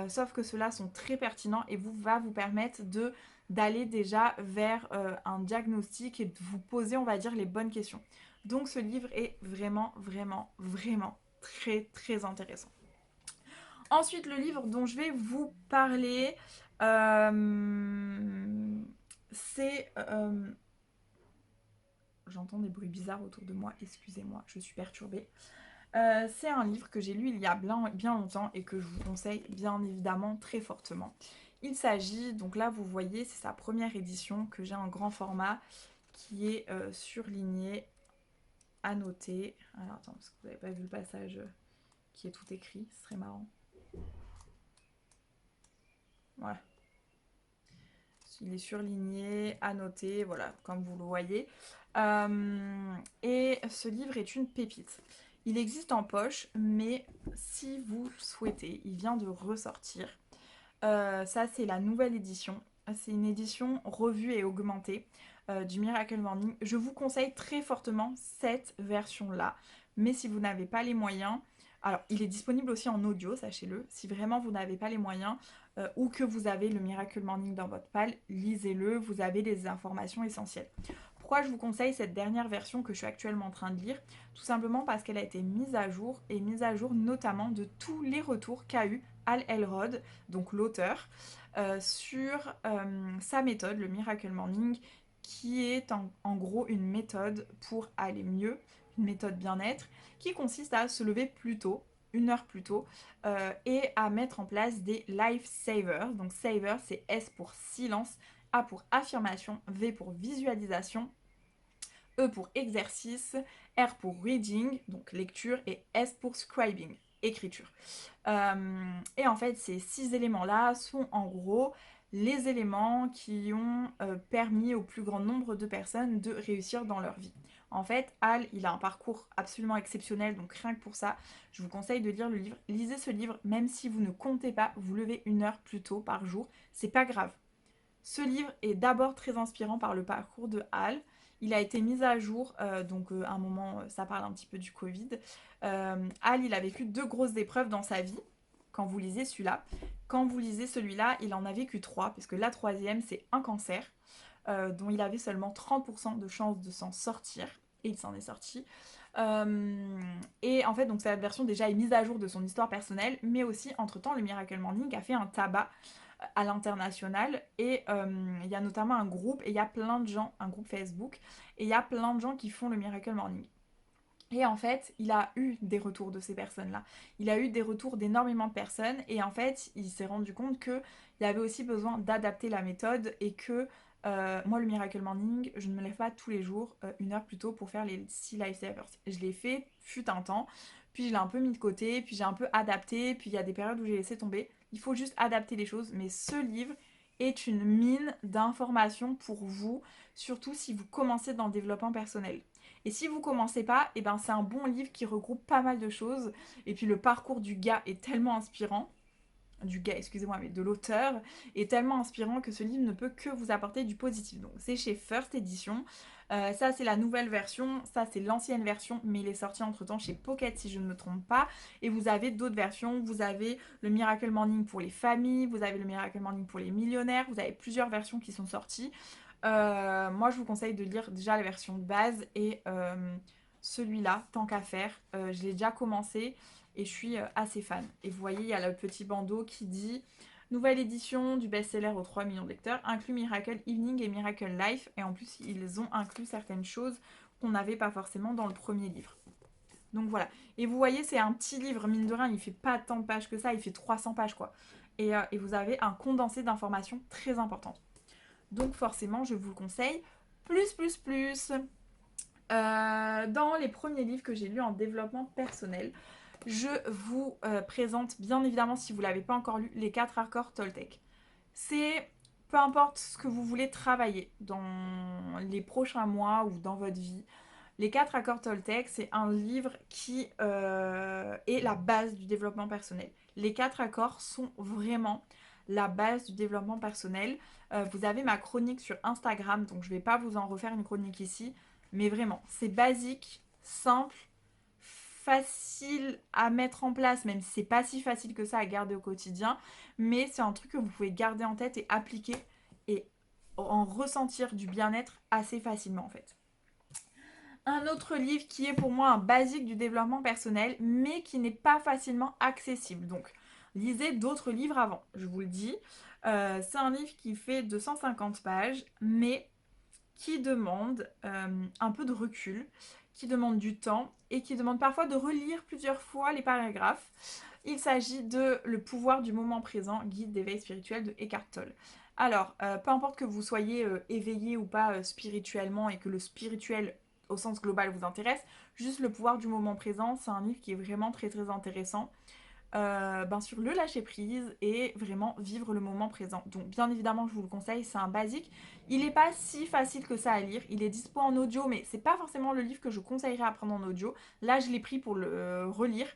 sauf que ceux-là sont très pertinents et va vous permettre d'aller déjà vers un diagnostic et de vous poser, on va dire, les bonnes questions. Donc ce livre est vraiment très intéressant. Ensuite, le livre dont je vais vous parler, c'est j'entends des bruits bizarres autour de moi, excusez-moi, je suis perturbée. C'est un livre que j'ai lu il y a bien longtemps et que je vous conseille bien évidemment très fortement. Il s'agit, donc là vous voyez, c'est sa première édition que j'ai en grand format qui est surligné, annoté. Alors attends, parce que vous n'avez pas vu le passage qui est tout écrit, ce serait marrant. Voilà, il est surligné, annoté, voilà, comme vous le voyez. Et ce livre est une pépite. Il existe en poche, mais si vous le souhaitez, il vient de ressortir. Ça, c'est la nouvelle édition. C'est une édition revue et augmentée du Miracle Morning. Je vous conseille très fortement cette version-là. Mais si vous n'avez pas les moyens, alors il est disponible aussi en audio, sachez-le. Si vraiment vous n'avez pas les moyens ou que vous avez le Miracle Morning dans votre palle, lisez-le, vous avez des informations essentielles. Pourquoi je vous conseille cette dernière version que je suis actuellement en train de lire? Tout simplement parce qu'elle a été mise à jour et mise à jour notamment de tous les retours qu'a eu Hal Elrod, donc l'auteur, sur sa méthode, le Miracle Morning, qui est en gros une méthode pour aller mieux, une méthode bien-être, qui consiste à se lever plus tôt, 1 heure plus tôt, et à mettre en place des life savers. Donc saver, c'est S pour silence, A pour affirmation, V pour visualisation, E pour exercice, R pour reading, donc lecture, et S pour scribing, écriture. Et en fait, ces 6 éléments-là sont en gros les éléments qui ont permis au plus grand nombre de personnes de réussir dans leur vie. En fait, Hal, il a un parcours absolument exceptionnel, donc rien que pour ça, je vous conseille de lire le livre. Lisez ce livre, même si vous ne comptez pas vous lever 1 heure plus tôt par jour, c'est pas grave. Ce livre est d'abord très inspirant par le parcours de Hal. Il a été mis à jour, donc à un moment, ça parle un petit peu du Covid. Hal, il a vécu 2 grosses épreuves dans sa vie, quand vous lisez celui-là. Quand vous lisez celui-là, il en a vécu 3, parce que la troisième, c'est un cancer, dont il avait seulement 30% de chances de s'en sortir, et il s'en est sorti. Et en fait, donc cette version déjà est mise à jour de son histoire personnelle, mais aussi, entre-temps, le Miracle Morning a fait un tabac à l'international et il y a notamment un groupe et il y a plein de gens, un groupe Facebook, et il y a plein de gens qui font le Miracle Morning. Et en fait, il a eu des retours de ces personnes-là. Il a eu des retours d'énormément de personnes et en fait, il s'est rendu compte qu'il y avait aussi besoin d'adapter la méthode et que moi, le Miracle Morning, je ne me lève pas tous les jours 1 heure plus tôt pour faire les 6 lifesavers. Je l'ai fait, fut un temps, puis je l'ai un peu mis de côté, puis j'ai un peu adapté, puis il y a des périodes où j'ai laissé tomber. Il faut juste adapter les choses, mais ce livre est une mine d'informations pour vous, surtout si vous commencez dans le développement personnel. Et si vous commencez pas, et ben c'est un bon livre qui regroupe pas mal de choses. Et puis le parcours du gars est tellement inspirant, du gars, excusez-moi, mais de l'auteur, est tellement inspirant que ce livre ne peut que vous apporter du positif. Donc c'est chez First Edition. Ça c'est la nouvelle version, ça c'est l'ancienne version, mais il est sorti entre temps chez Pocket si je ne me trompe pas. Et vous avez d'autres versions, vous avez le Miracle Morning pour les familles, vous avez le Miracle Morning pour les millionnaires, vous avez plusieurs versions qui sont sorties. Moi, je vous conseille de lire déjà la version de base et celui-là, tant qu'à faire. Je l'ai déjà commencé et je suis assez fan. Et vous voyez, il y a le petit bandeau qui dit nouvelle édition du best-seller aux 3 millions de lecteurs, inclut Miracle Evening et Miracle Life. Et en plus, ils ont inclus certaines choses qu'on n'avait pas forcément dans le premier livre. Donc voilà. Et vous voyez, c'est un petit livre, mine de rien, il fait pas tant de pages que ça, il fait 300 pages quoi. Et vous avez un condensé d'informations très importantes. Donc forcément, je vous le conseille. Plus, plus, plus. Dans les premiers livres que j'ai lus en développement personnel, je vous présente, bien évidemment, si vous ne l'avez pas encore lu, les 4 accords Toltec. C'est peu importe ce que vous voulez travailler dans les prochains mois ou dans votre vie. Les 4 accords Toltec, c'est un livre qui est la base du développement personnel. Les 4 accords sont vraiment la base du développement personnel. Vous avez ma chronique sur Instagram, donc je ne vais pas vous en refaire une chronique ici. Mais vraiment, c'est basique, simple, facile à mettre en place, même si c'est pas si facile que ça à garder au quotidien. Mais c'est un truc que vous pouvez garder en tête et appliquer et en ressentir du bien-être assez facilement en fait. Un autre livre qui est pour moi un basique du développement personnel, mais qui n'est pas facilement accessible. Donc, lisez d'autres livres avant, je vous le dis. C'est un livre qui fait 250 pages, mais qui demande un peu de recul, qui demande du temps et qui demande parfois de relire plusieurs fois les paragraphes. Il s'agit de Le pouvoir du moment présent, guide d'éveil spirituel de Eckhart Tolle. Alors, peu importe que vous soyez éveillé ou pas spirituellement et que le spirituel au sens global vous intéresse, juste le pouvoir du moment présent, c'est un livre qui est vraiment très très intéressant. Sur le lâcher prise et vraiment vivre le moment présent. Donc bien évidemment je vous le conseille, c'est un basique. Il n'est pas si facile que ça à lire, il est dispo en audio mais c'est pas forcément le livre que je conseillerais à prendre en audio. Là je l'ai pris pour le relire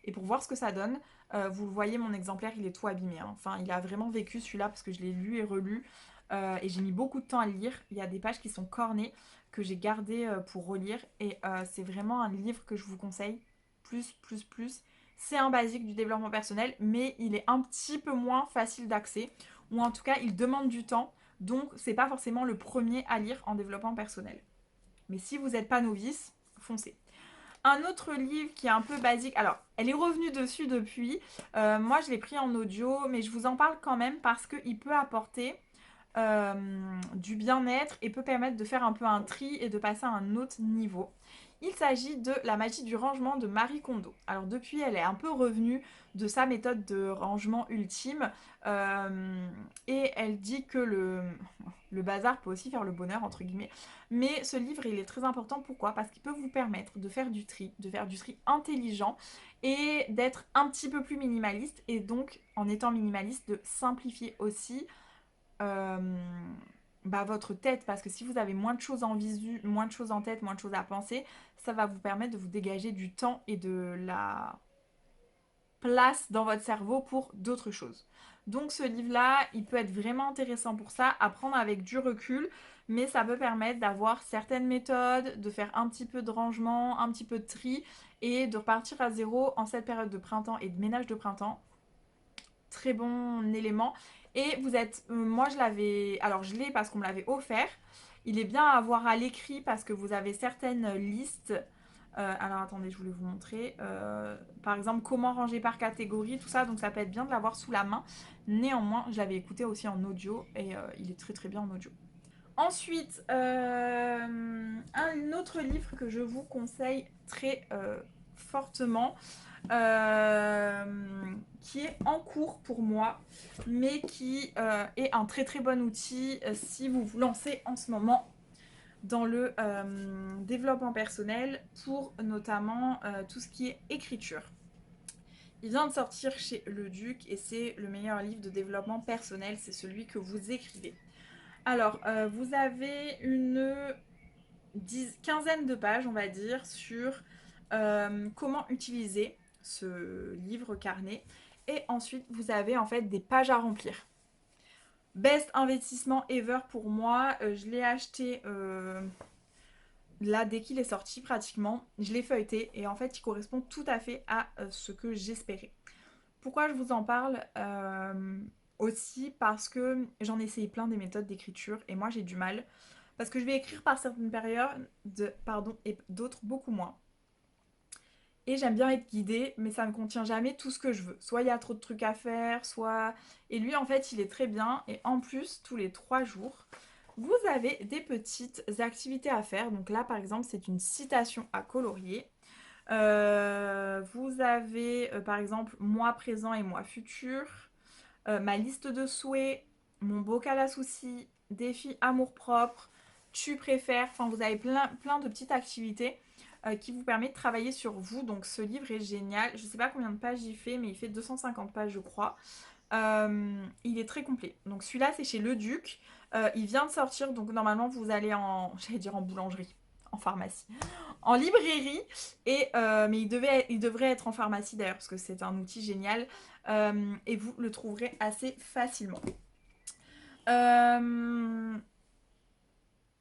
et pour voir ce que ça donne. Vous le voyez, mon exemplaire il est tout abîmé, hein. Enfin il a vraiment vécu celui-là parce que je l'ai lu et relu et j'ai mis beaucoup de temps à le lire. Il y a des pages qui sont cornées que j'ai gardées pour relire et c'est vraiment un livre que je vous conseille. Plus. C'est un basique du développement personnel, mais il est un petit peu moins facile d'accès, ou en tout cas, il demande du temps, donc c'est pas forcément le premier à lire en développement personnel. Mais si vous n'êtes pas novice, foncez. Un autre livre qui est un peu basique, alors elle est revenue dessus depuis, moi je l'ai pris en audio, mais je vous en parle quand même parce qu'il peut apporter du bien-être et peut permettre de faire un peu un tri et de passer à un autre niveau. Il s'agit de La magie du rangement de Marie Kondo. Alors depuis, elle est un peu revenue de sa méthode de rangement ultime et elle dit que le bazar peut aussi faire le bonheur, entre guillemets. Mais ce livre, il est très important. Pourquoi? Parce qu'il peut vous permettre de faire du tri intelligent et d'être un petit peu plus minimaliste et donc, en étant minimaliste, de simplifier aussi euh, votre tête, parce que si vous avez moins de choses en visu, moins de choses en tête, moins de choses à penser, ça va vous permettre de vous dégager du temps et de la place dans votre cerveau pour d'autres choses. Donc ce livre-là, il peut être vraiment intéressant pour ça, à prendre avec du recul, mais ça peut permettre d'avoir certaines méthodes, de faire un petit peu de rangement, un petit peu de tri, et de repartir à zéro en cette période de printemps et de ménage de printemps. Très bon élément. Et vous êtes, moi je l'avais, alors je l'ai parce qu'on me l'avait offert. Il est bien à avoir à l'écrit parce que vous avez certaines listes. Alors attendez, je voulais vous montrer. Par exemple, comment ranger par catégorie, tout ça. Donc ça peut être bien de l'avoir sous la main. Néanmoins, je l'avais écouté aussi en audio et il est très très bien en audio. Ensuite, un autre livre que je vous conseille très fortement, euh, qui est en cours pour moi, mais qui est un très très bon outil si vous vous lancez en ce moment dans le développement personnel pour notamment tout ce qui est écriture. Il vient de sortir chez Le Duc et c'est le meilleur livre de développement personnel, c'est celui que vous écrivez. Alors, vous avez une quinzaine de pages, on va dire, sur comment utiliser ce livre carnet. Et ensuite, vous avez en fait des pages à remplir. Best investissement ever pour moi. Je l'ai acheté là dès qu'il est sorti pratiquement. Je l'ai feuilleté et en fait, il correspond tout à fait à ce que j'espérais. Pourquoi je vous en parle aussi parce que j'en ai essayé plein des méthodes d'écriture et moi j'ai du mal. Parce que je vais écrire par certaines périodes, pardon, et d'autres beaucoup moins. Et j'aime bien être guidée, mais ça ne contient jamais tout ce que je veux. Soit il y a trop de trucs à faire, soit... Et lui, en fait, il est très bien. Et en plus, tous les 3 jours, vous avez des petites activités à faire. Donc là, par exemple, c'est une citation à colorier. Vous avez, par exemple, moi présent et moi futur, ma liste de souhaits, mon bocal à soucis, défi amour-propre, tu préfères. Enfin, vous avez plein de petites activités qui vous permettent de travailler sur vous. Donc, ce livre est génial. Je ne sais pas combien de pages il fait, mais il fait 250 pages, je crois. Il est très complet. Donc, celui-là, c'est chez Le Duc. Il vient de sortir. Donc, normalement, vous allez j'allais dire en boulangerie, en pharmacie, en librairie, mais il devrait être en pharmacie d'ailleurs, parce que c'est un outil génial, et vous le trouverez assez facilement. Euh,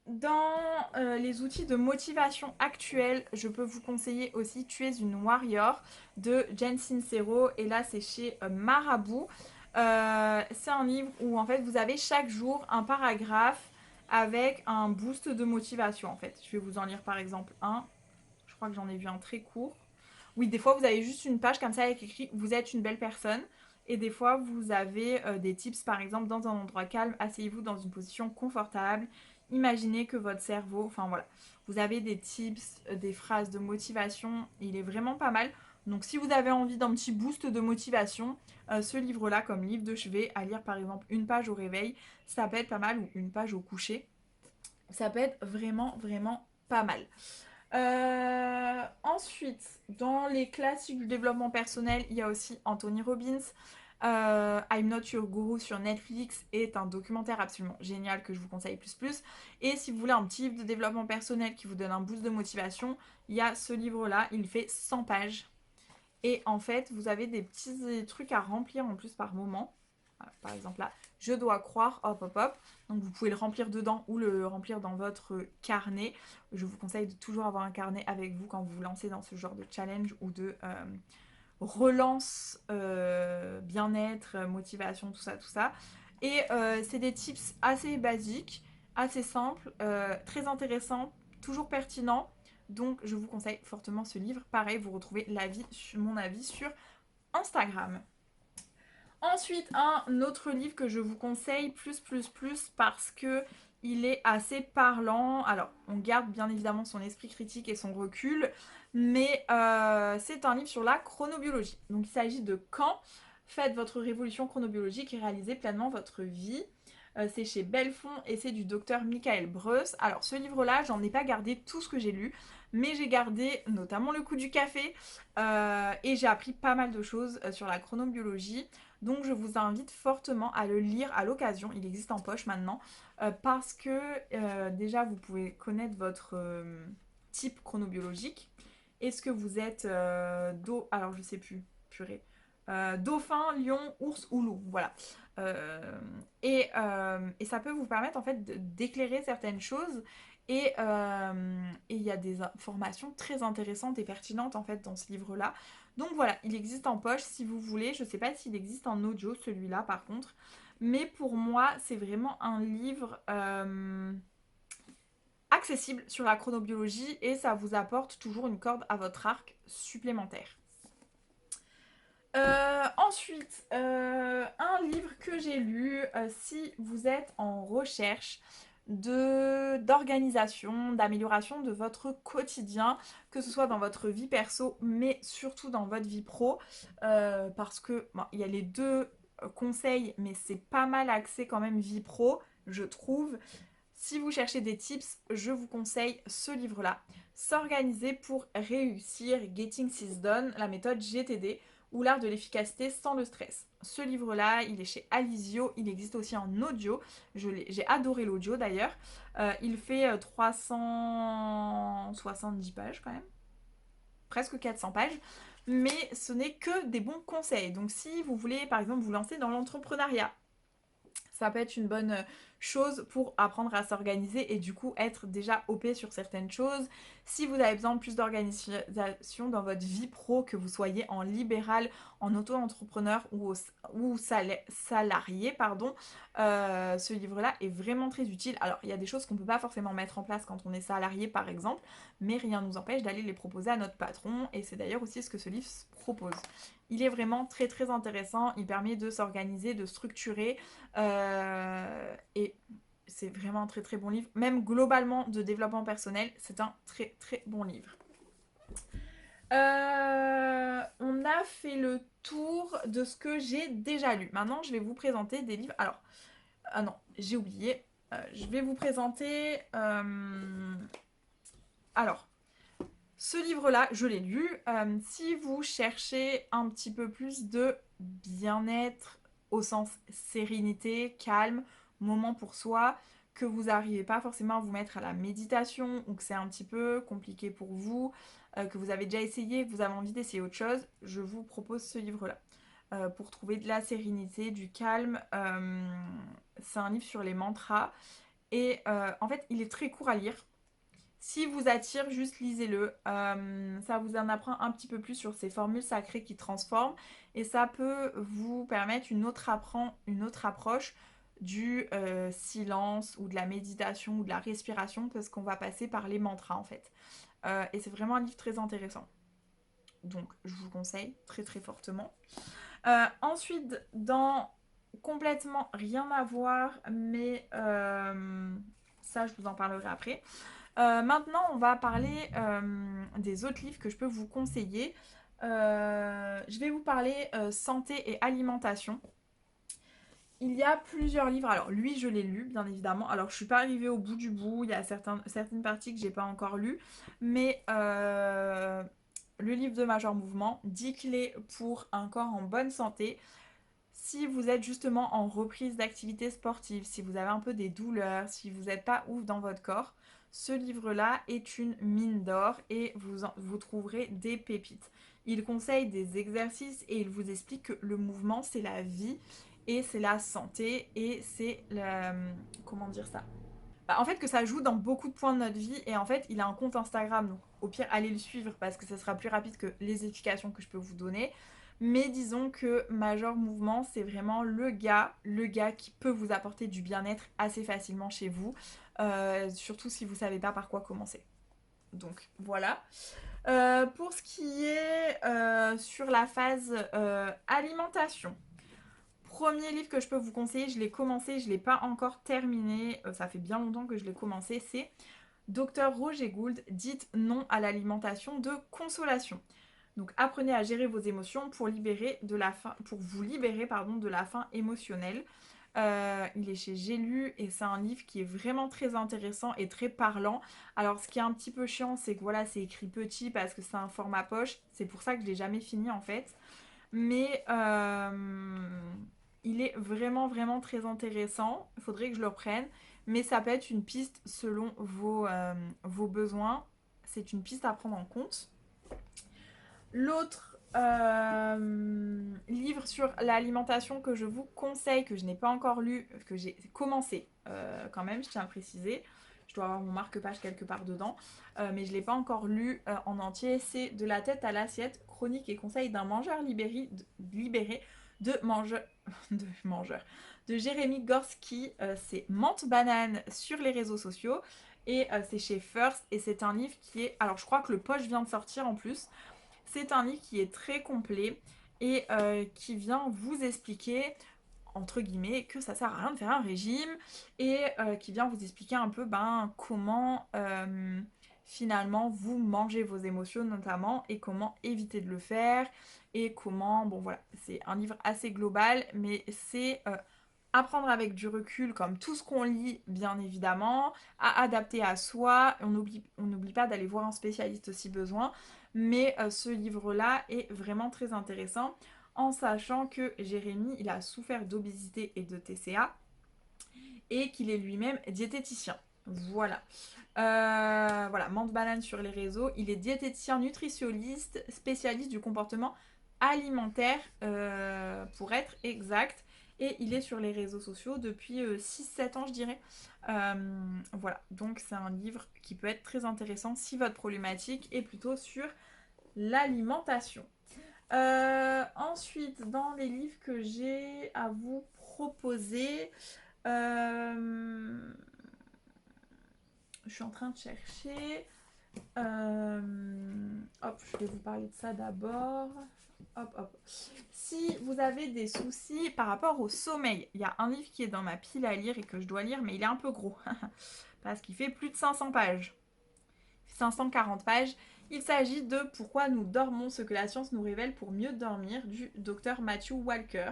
dans les outils de motivation actuels, je peux vous conseiller aussi Tu es une warrior de Jen Sincero, et là c'est chez Marabout. C'est un livre où en fait vous avez chaque jour un paragraphe avec un boost de motivation en fait. Je vais vous en lire par exemple un. Je crois que j'en ai vu un très court. Oui, des fois, vous avez juste une page comme ça avec écrit « Vous êtes une belle personne ». Et des fois, vous avez des tips, par exemple, dans un endroit calme, asseyez-vous dans une position confortable. imaginez que votre cerveau, enfin voilà, vous avez des tips, des phrases de motivation, il est vraiment pas mal. Donc si vous avez envie d'un petit boost de motivation, ce livre-là, comme livre de chevet, à lire par exemple une page au réveil, ça peut être pas mal, ou une page au coucher, ça peut être vraiment, vraiment pas mal. Ensuite, dans les classiques du développement personnel, il y a aussi Anthony Robbins. I'm Not Your Guru sur Netflix est un documentaire absolument génial que je vous conseille plus plus. Et si vous voulez un petit livre de développement personnel qui vous donne un boost de motivation, il y a ce livre-là, il fait 100 pages. Et en fait, vous avez des petits trucs à remplir en plus par moment. Voilà, par exemple là, je dois croire, hop hop hop. Donc vous pouvez le remplir dedans ou le remplir dans votre carnet. Je vous conseille de toujours avoir un carnet avec vous quand vous vous lancez dans ce genre de challenge ou de relance, bien-être, motivation, tout ça, tout ça. Et c'est des tips assez basiques, assez simples, très intéressants, toujours pertinents. Donc je vous conseille fortement ce livre. Pareil, vous retrouvez mon avis sur Instagram. Ensuite, un autre livre que je vous conseille plus parce que il est assez parlant. Alors, on garde bien évidemment son esprit critique et son recul, mais c'est un livre sur la chronobiologie. Donc, il s'agit de Quand faites votre révolution chronobiologique et réalisez pleinement votre vie. C'est chez Belfond et c'est du docteur Michael Breus. Alors, ce livre-là, j'en ai pas gardé tout ce que j'ai lu, mais j'ai gardé notamment le coup du café et j'ai appris pas mal de choses sur la chronobiologie. Donc je vous invite fortement à le lire à l'occasion, il existe en poche maintenant, parce que déjà vous pouvez connaître votre type chronobiologique. Est-ce que vous êtes alors je sais plus, purée. Dauphin, lion, ours ou loup, voilà. Et ça peut vous permettre en fait d'éclairer certaines choses et il y a des informations très intéressantes et pertinentes en fait dans ce livre-là. Donc voilà, il existe en poche si vous voulez. Je ne sais pas s'il existe en audio celui-là par contre. Mais pour moi, c'est vraiment un livre accessible sur la chronobiologie et ça vous apporte toujours une corde à votre arc supplémentaire. Ensuite, un livre que j'ai lu, si vous êtes en recherche d'organisation, d'amélioration de votre quotidien, que ce soit dans votre vie perso, mais surtout dans votre vie pro, parce que bon, il y a les deux conseils, mais c'est pas mal axé quand même vie pro, je trouve. Si vous cherchez des tips, je vous conseille ce livre-là. S'organiser pour réussir, Getting Things Done, la méthode GTD, ou l'art de l'efficacité sans le stress. Ce livre-là, il est chez Alizio, il existe aussi en audio. J'ai adoré l'audio d'ailleurs. Il fait 370 pages quand même, presque 400 pages. Mais ce n'est que des bons conseils. Donc si vous voulez par exemple vous lancer dans l'entrepreneuriat, ça peut être une bonne chose pour apprendre à s'organiser et du coup être déjà OP sur certaines choses. Si vous avez besoin de plus d'organisation dans votre vie pro, que vous soyez en libéral, en auto-entrepreneur ou salarié, pardon, ce livre-là est vraiment très utile. Alors il y a des choses qu'on ne peut pas forcément mettre en place quand on est salarié par exemple, mais rien ne nous empêche d'aller les proposer à notre patron et c'est d'ailleurs aussi ce que ce livre propose. Il est vraiment très très intéressant, il permet de s'organiser, de structurer et c'est vraiment un très très bon livre. Même globalement de développement personnel, c'est un très très bon livre. On a fait le tour de ce que j'ai déjà lu. Maintenant, je vais vous présenter des livres. Alors, ah non, j'ai oublié. Je vais vous présenter. Alors, ce livre-là, je l'ai lu. Si vous cherchez un petit peu plus de bien-être au sens sérénité, calme, moment pour soi, que vous n'arrivez pas forcément à vous mettre à la méditation ou que c'est un petit peu compliqué pour vous, que vous avez déjà essayé, que vous avez envie d'essayer autre chose, je vous propose ce livre-là. Pour trouver de la sérénité, du calme, c'est un livre sur les mantras et en fait il est très court à lire. Si vous attire, juste lisez-le. Ça vous en apprend un petit peu plus sur ces formules sacrées qui transforment et ça peut vous permettre une autre approche du silence ou de la méditation ou de la respiration parce qu'on va passer par les mantras en fait. Et c'est vraiment un livre très intéressant. Donc je vous conseille très très fortement. Ensuite, dans complètement rien à voir, mais ça je vous en parlerai après. Maintenant, on va parler des autres livres que je peux vous conseiller. Je vais vous parler santé et alimentation. Il y a plusieurs livres. Alors, lui, je l'ai lu, bien évidemment. Alors, je suis pas arrivée au bout du bout. Il y a certaines parties que j'ai pas encore lues. Mais le livre de Major Mouvement, 10 clés pour un corps en bonne santé. Si vous êtes justement en reprise d'activité sportive, si vous avez un peu des douleurs, si vous n'êtes pas ouf dans votre corps, ce livre-là est une mine d'or et vous trouverez des pépites. Il conseille des exercices et il vous explique que le mouvement, c'est la vie et c'est la santé et c'est la... Comment dire ça? Bah, en fait, que ça joue dans beaucoup de points de notre vie et en fait, il a un compte Instagram, donc au pire, allez le suivre parce que ça sera plus rapide que les explications que je peux vous donner. Mais disons que Major Mouvement, c'est vraiment le gars qui peut vous apporter du bien-être assez facilement chez vous, surtout si vous savez pas par quoi commencer. Donc voilà. Pour ce qui est sur la phase alimentation, premier livre que je peux vous conseiller, je l'ai commencé, je ne l'ai pas encore terminé, ça fait bien longtemps que je l'ai commencé, c'est Docteur Roger Gould, dites non à l'alimentation de consolation. Donc apprenez à gérer vos émotions pour, pour vous libérer de la faim émotionnelle. Il est chez J'ai lu et c'est un livre qui est vraiment très intéressant et très parlant. Alors ce qui est un petit peu chiant, c'est que voilà, c'est écrit petit parce que c'est un format poche. C'est pour ça que je l'ai jamais fini en fait. Mais il est vraiment vraiment très intéressant. Il faudrait que je le reprenne. Mais ça peut être une piste selon vos besoins. C'est une piste à prendre en compte. L'autre livre sur l'alimentation que je vous conseille, que je n'ai pas encore lu, que j'ai commencé quand même, je tiens à préciser. Je dois avoir mon marque-page quelque part dedans, mais je ne l'ai pas encore lu en entier. C'est De la tête à l'assiette, chronique et conseils d'un mangeur libéré de mangeur, de Jérémy Gorski. C'est Menthe Banane sur les réseaux sociaux et c'est chez First et c'est un livre qui est... Alors je crois que le poche vient de sortir en plus. C'est un livre qui est très complet et qui vient vous expliquer, entre guillemets, que ça sert à rien de faire un régime et qui vient vous expliquer un peu comment finalement vous mangez vos émotions notamment et comment éviter de le faire et comment, bon voilà, c'est un livre assez global mais c'est apprendre avec du recul comme tout ce qu'on lit bien évidemment, à adapter à soi, on n'oublie pas d'aller voir un spécialiste si besoin, mais ce livre-là est vraiment très intéressant en sachant que Jérémy, il a souffert d'obésité et de TCA et qu'il est lui-même diététicien. Voilà. Voilà, Menthe Banane sur les réseaux. Il est diététicien nutritionniste, spécialiste du comportement alimentaire, pour être exact. Et il est sur les réseaux sociaux depuis 6-7 ans, je dirais. Voilà, donc c'est un livre qui peut être très intéressant si votre problématique est plutôt sur l'alimentation. Ensuite, dans les livres que j'ai à vous proposer, je suis en train de chercher. Hop, je vais vous parler de ça d'abord. Hop, hop. Si vous avez des soucis par rapport au sommeil, il y a un livre qui est dans ma pile à lire et que je dois lire, mais il est un peu gros. Parce qu'il fait plus de 500 pages. 540 pages. Il s'agit de Pourquoi nous dormons, ce que la science nous révèle pour mieux dormir du docteur Matthew Walker.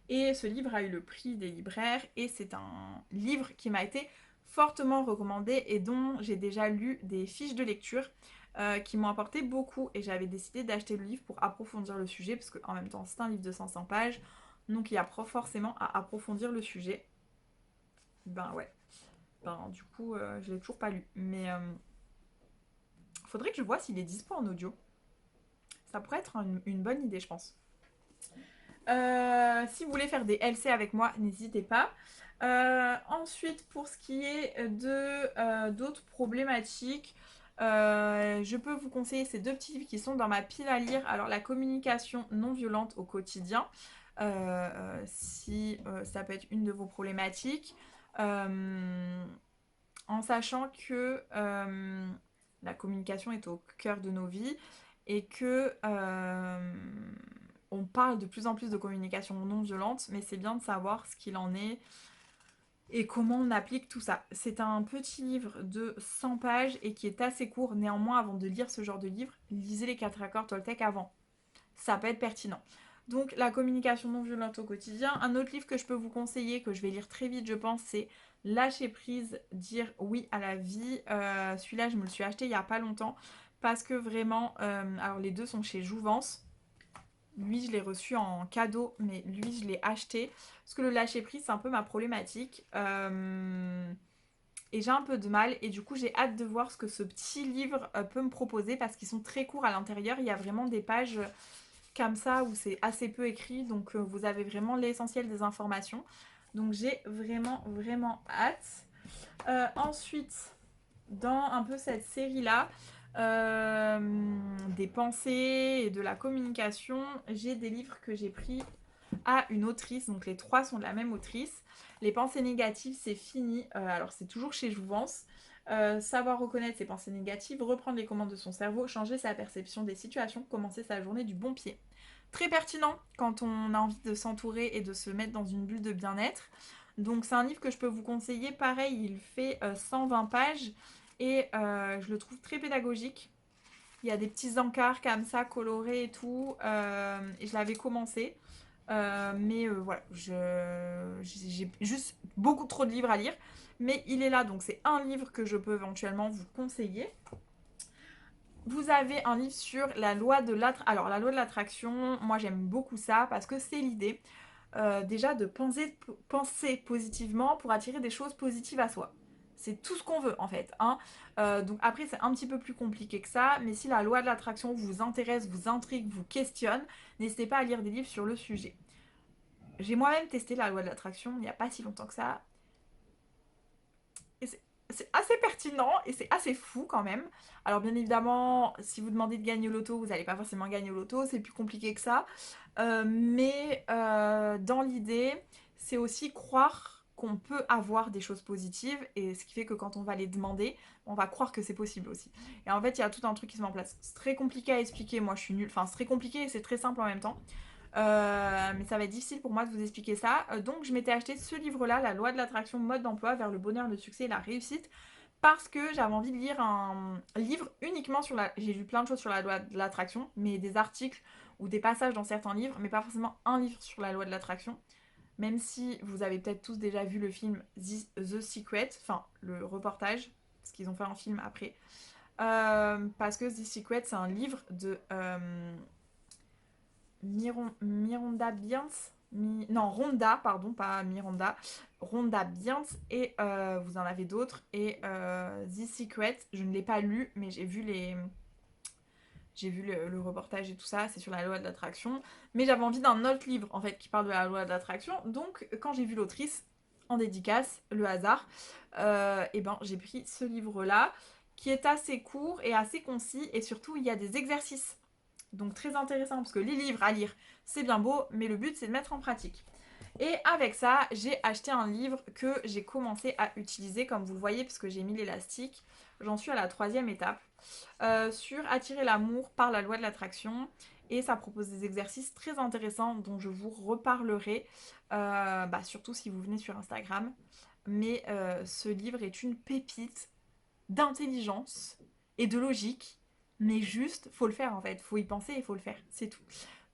Et ce livre a eu le prix des libraires et c'est un livre qui m'a été fortement recommandé et dont j'ai déjà lu des fiches de lecture qui m'ont apporté beaucoup et j'avais décidé d'acheter le livre pour approfondir le sujet parce qu'en même temps c'est un livre de 500 pages donc il y a forcément à approfondir le sujet. Ben ouais, ben du coup je l'ai toujours pas lu mais faudrait que je vois s'il est dispo en audio. Ça pourrait être une bonne idée je pense. Si vous voulez faire des LC avec moi, n'hésitez pas. Ensuite, pour ce qui est de d'autres problématiques, je peux vous conseiller ces deux petits livres qui sont dans ma pile à lire. Alors, la communication non violente au quotidien, si ça peut être une de vos problématiques, en sachant que la communication est au cœur de nos vies et que on parle de plus en plus de communication non violente, mais c'est bien de savoir ce qu'il en est et comment on applique tout ça. C'est un petit livre de 100 pages et qui est assez court. Néanmoins, avant de lire ce genre de livre, lisez les 4 accords Toltec avant. Ça peut être pertinent. Donc la communication non violente au quotidien. Un autre livre que je peux vous conseiller, que je vais lire très vite je pense, c'est Lâcher prise, dire oui à la vie. Celui-là je me le suis acheté il n'y a pas longtemps parce que vraiment, alors les deux sont chez Jouvence. Lui je l'ai reçu en cadeau, mais lui je l'ai acheté parce que le lâcher prise c'est un peu ma problématique. Et j'ai un peu de mal et du coup j'ai hâte de voir ce que ce petit livre peut me proposer parce qu'ils sont très courts à l'intérieur. Il y a vraiment des pages comme ça où c'est assez peu écrit, donc vous avez vraiment l'essentiel des informations. Donc j'ai vraiment vraiment hâte. Ensuite, dans un peu cette série-là, des pensées et de la communication, j'ai des livres que j'ai pris à une autrice, donc les trois sont de la même autrice. Les pensées négatives, c'est fini. Alors c'est toujours chez Jouvence. Savoir reconnaître ses pensées négatives, reprendre les commandes de son cerveau, changer sa perception des situations, commencer sa journée du bon pied. Très pertinent quand on a envie de s'entourer et de se mettre dans une bulle de bien-être. Donc c'est un livre que je peux vous conseiller. Pareil, il fait 120 pages et je le trouve très pédagogique. Il y a des petits encarts comme ça colorés et tout. Et je l'avais commencé. Mais voilà, j'ai juste beaucoup trop de livres à lire. Mais il est là, donc c'est un livre que je peux éventuellement vous conseiller. Vous avez un livre sur la loi de l'attraction. Alors la loi de l'attraction, moi j'aime beaucoup ça parce que c'est l'idée déjà de penser positivement pour attirer des choses positives à soi. C'est tout ce qu'on veut en fait, hein. Donc après c'est un petit peu plus compliqué que ça, mais si la loi de l'attraction vous intéresse, vous intrigue, vous questionne, n'hésitez pas à lire des livres sur le sujet. J'ai moi-même testé la loi de l'attraction il n'y a pas si longtemps que ça. Et c'est assez pertinent et c'est assez fou quand même. Alors bien évidemment, si vous demandez de gagner au loto, vous n'allez pas forcément gagner au loto, c'est plus compliqué que ça. Mais dans l'idée, c'est aussi croire qu'on peut avoir des choses positives et ce qui fait que quand on va les demander, on va croire que c'est possible aussi. Et en fait, il y a tout un truc qui se met en place. C'est très compliqué à expliquer, moi je suis nulle. Enfin, c'est très compliqué et c'est très simple en même temps. Mais ça va être difficile pour moi de vous expliquer ça. Donc je m'étais acheté ce livre-là, La loi de l'attraction, mode d'emploi vers le bonheur, le succès et la réussite, parce que j'avais envie de lire un livre uniquement sur la... J'ai lu plein de choses sur la loi de l'attraction, mais des articles ou des passages dans certains livres, mais pas forcément un livre sur la loi de l'attraction. Même si vous avez peut-être tous déjà vu le film The Secret, enfin le reportage, parce qu'ils ont fait un film après. Parce que The Secret, c'est un livre de Miranda Biance. Non, Rhonda, pardon, pas Miranda. Rhonda Biance, et vous en avez d'autres. Et The Secret, je ne l'ai pas lu, mais j'ai vu le reportage et tout ça, c'est sur la loi de l'attraction. Mais j'avais envie d'un autre livre, en fait, qui parle de la loi de l'attraction. Donc, quand j'ai vu l'autrice, en dédicace, le hasard, et ben j'ai pris ce livre-là, qui est assez court et assez concis, et surtout, il y a des exercices. Donc très intéressant, parce que les livres à lire, c'est bien beau, mais le but c'est de mettre en pratique. Et avec ça, j'ai acheté un livre que j'ai commencé à utiliser, comme vous le voyez, parce que j'ai mis l'élastique. J'en suis à la troisième étape, sur attirer l'amour par la loi de l'attraction. Et ça propose des exercices très intéressants dont je vous reparlerai, surtout si vous venez sur Instagram. Mais ce livre est une pépite d'intelligence et de logique, mais juste, faut le faire en fait, faut y penser et faut le faire, c'est tout.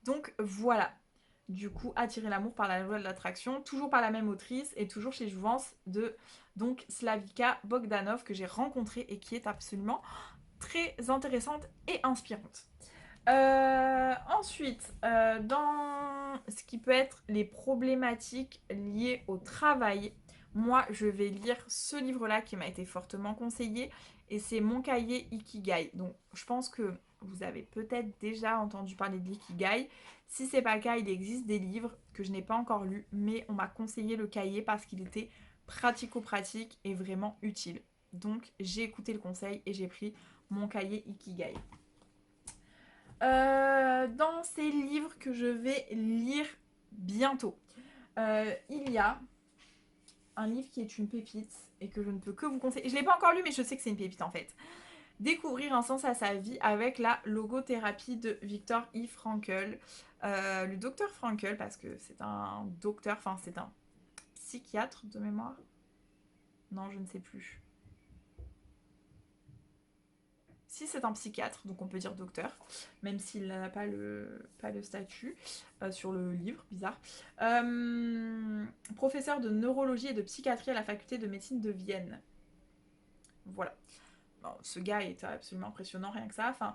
Donc voilà, du coup, Attirer l'amour par la loi de l'attraction, toujours par la même autrice et toujours chez Jouvence de donc Slavika Bogdanov que j'ai rencontrée et qui est absolument très intéressante et inspirante. Ensuite, dans ce qui peut être les problématiques liées au travail, moi je vais lire ce livre-là qui m'a été fortement conseillé et c'est Mon cahier Ikigai. Donc je pense que vous avez peut-être déjà entendu parler de l'Ikigai. Si c'est pas le cas, il existe des livres que je n'ai pas encore lus, mais on m'a conseillé le cahier parce qu'il était pratico-pratique et vraiment utile. Donc j'ai écouté le conseil et j'ai pris Mon cahier Ikigai. Dans ces livres que je vais lire bientôt, il y a un livre qui est une pépite et que je ne peux que vous conseiller. Je ne l'ai pas encore lu, mais je sais que c'est une pépite en fait. Découvrir un sens à sa vie avec la logothérapie de Viktor E. Frankl. Le docteur Frankl, parce que c'est un docteur, enfin c'est un psychiatre de mémoire. Non, je ne sais plus. Si c'est un psychiatre, donc on peut dire docteur, même s'il n'a pas le statut sur le livre, bizarre. Professeur de neurologie et de psychiatrie à la faculté de médecine de Vienne. Voilà. Bon, ce gars est absolument impressionnant, rien que ça. Enfin,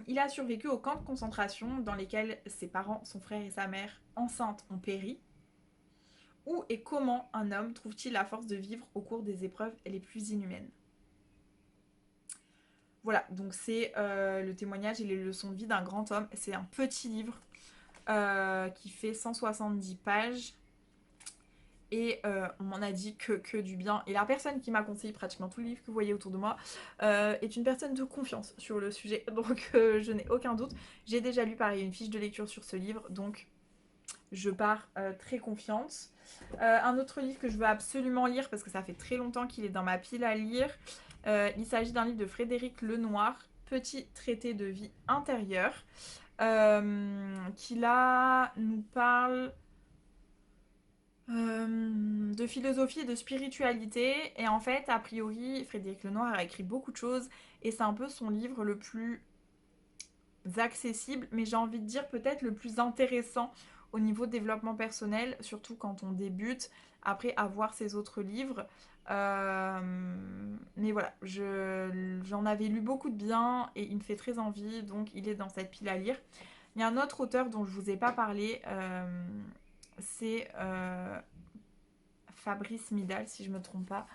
il a survécu aux camps de concentration dans lesquels ses parents, son frère et sa mère, enceintes, ont péri. Où et comment un homme trouve-t-il la force de vivre au cours des épreuves les plus inhumaines? Voilà, donc c'est le témoignage et les leçons de vie d'un grand homme. C'est un petit livre qui fait 170 pages. Et on m'en a dit que du bien. Et la personne qui m'a conseillé pratiquement tous les livres que vous voyez autour de moi est une personne de confiance sur le sujet. Donc je n'ai aucun doute. J'ai déjà lu pareil une fiche de lecture sur ce livre. Donc je pars très confiante. Un autre livre que je veux absolument lire parce que ça fait très longtemps qu'il est dans ma pile à lire. Il s'agit d'un livre de Frédéric Lenoir, Petit traité de vie intérieure, qui là nous parle de philosophie et de spiritualité. Et en fait, a priori, Frédéric Lenoir a écrit beaucoup de choses et c'est un peu son livre le plus accessible, mais j'ai envie de dire peut-être le plus intéressant au niveau développement personnel, surtout quand on débute, après avoir ses autres livres. Mais voilà, j'en avais lu beaucoup de bien et il me fait très envie, donc il est dans cette pile à lire. Il y a un autre auteur dont je ne vous ai pas parlé, c'est Fabrice Midal, si je ne me trompe pas.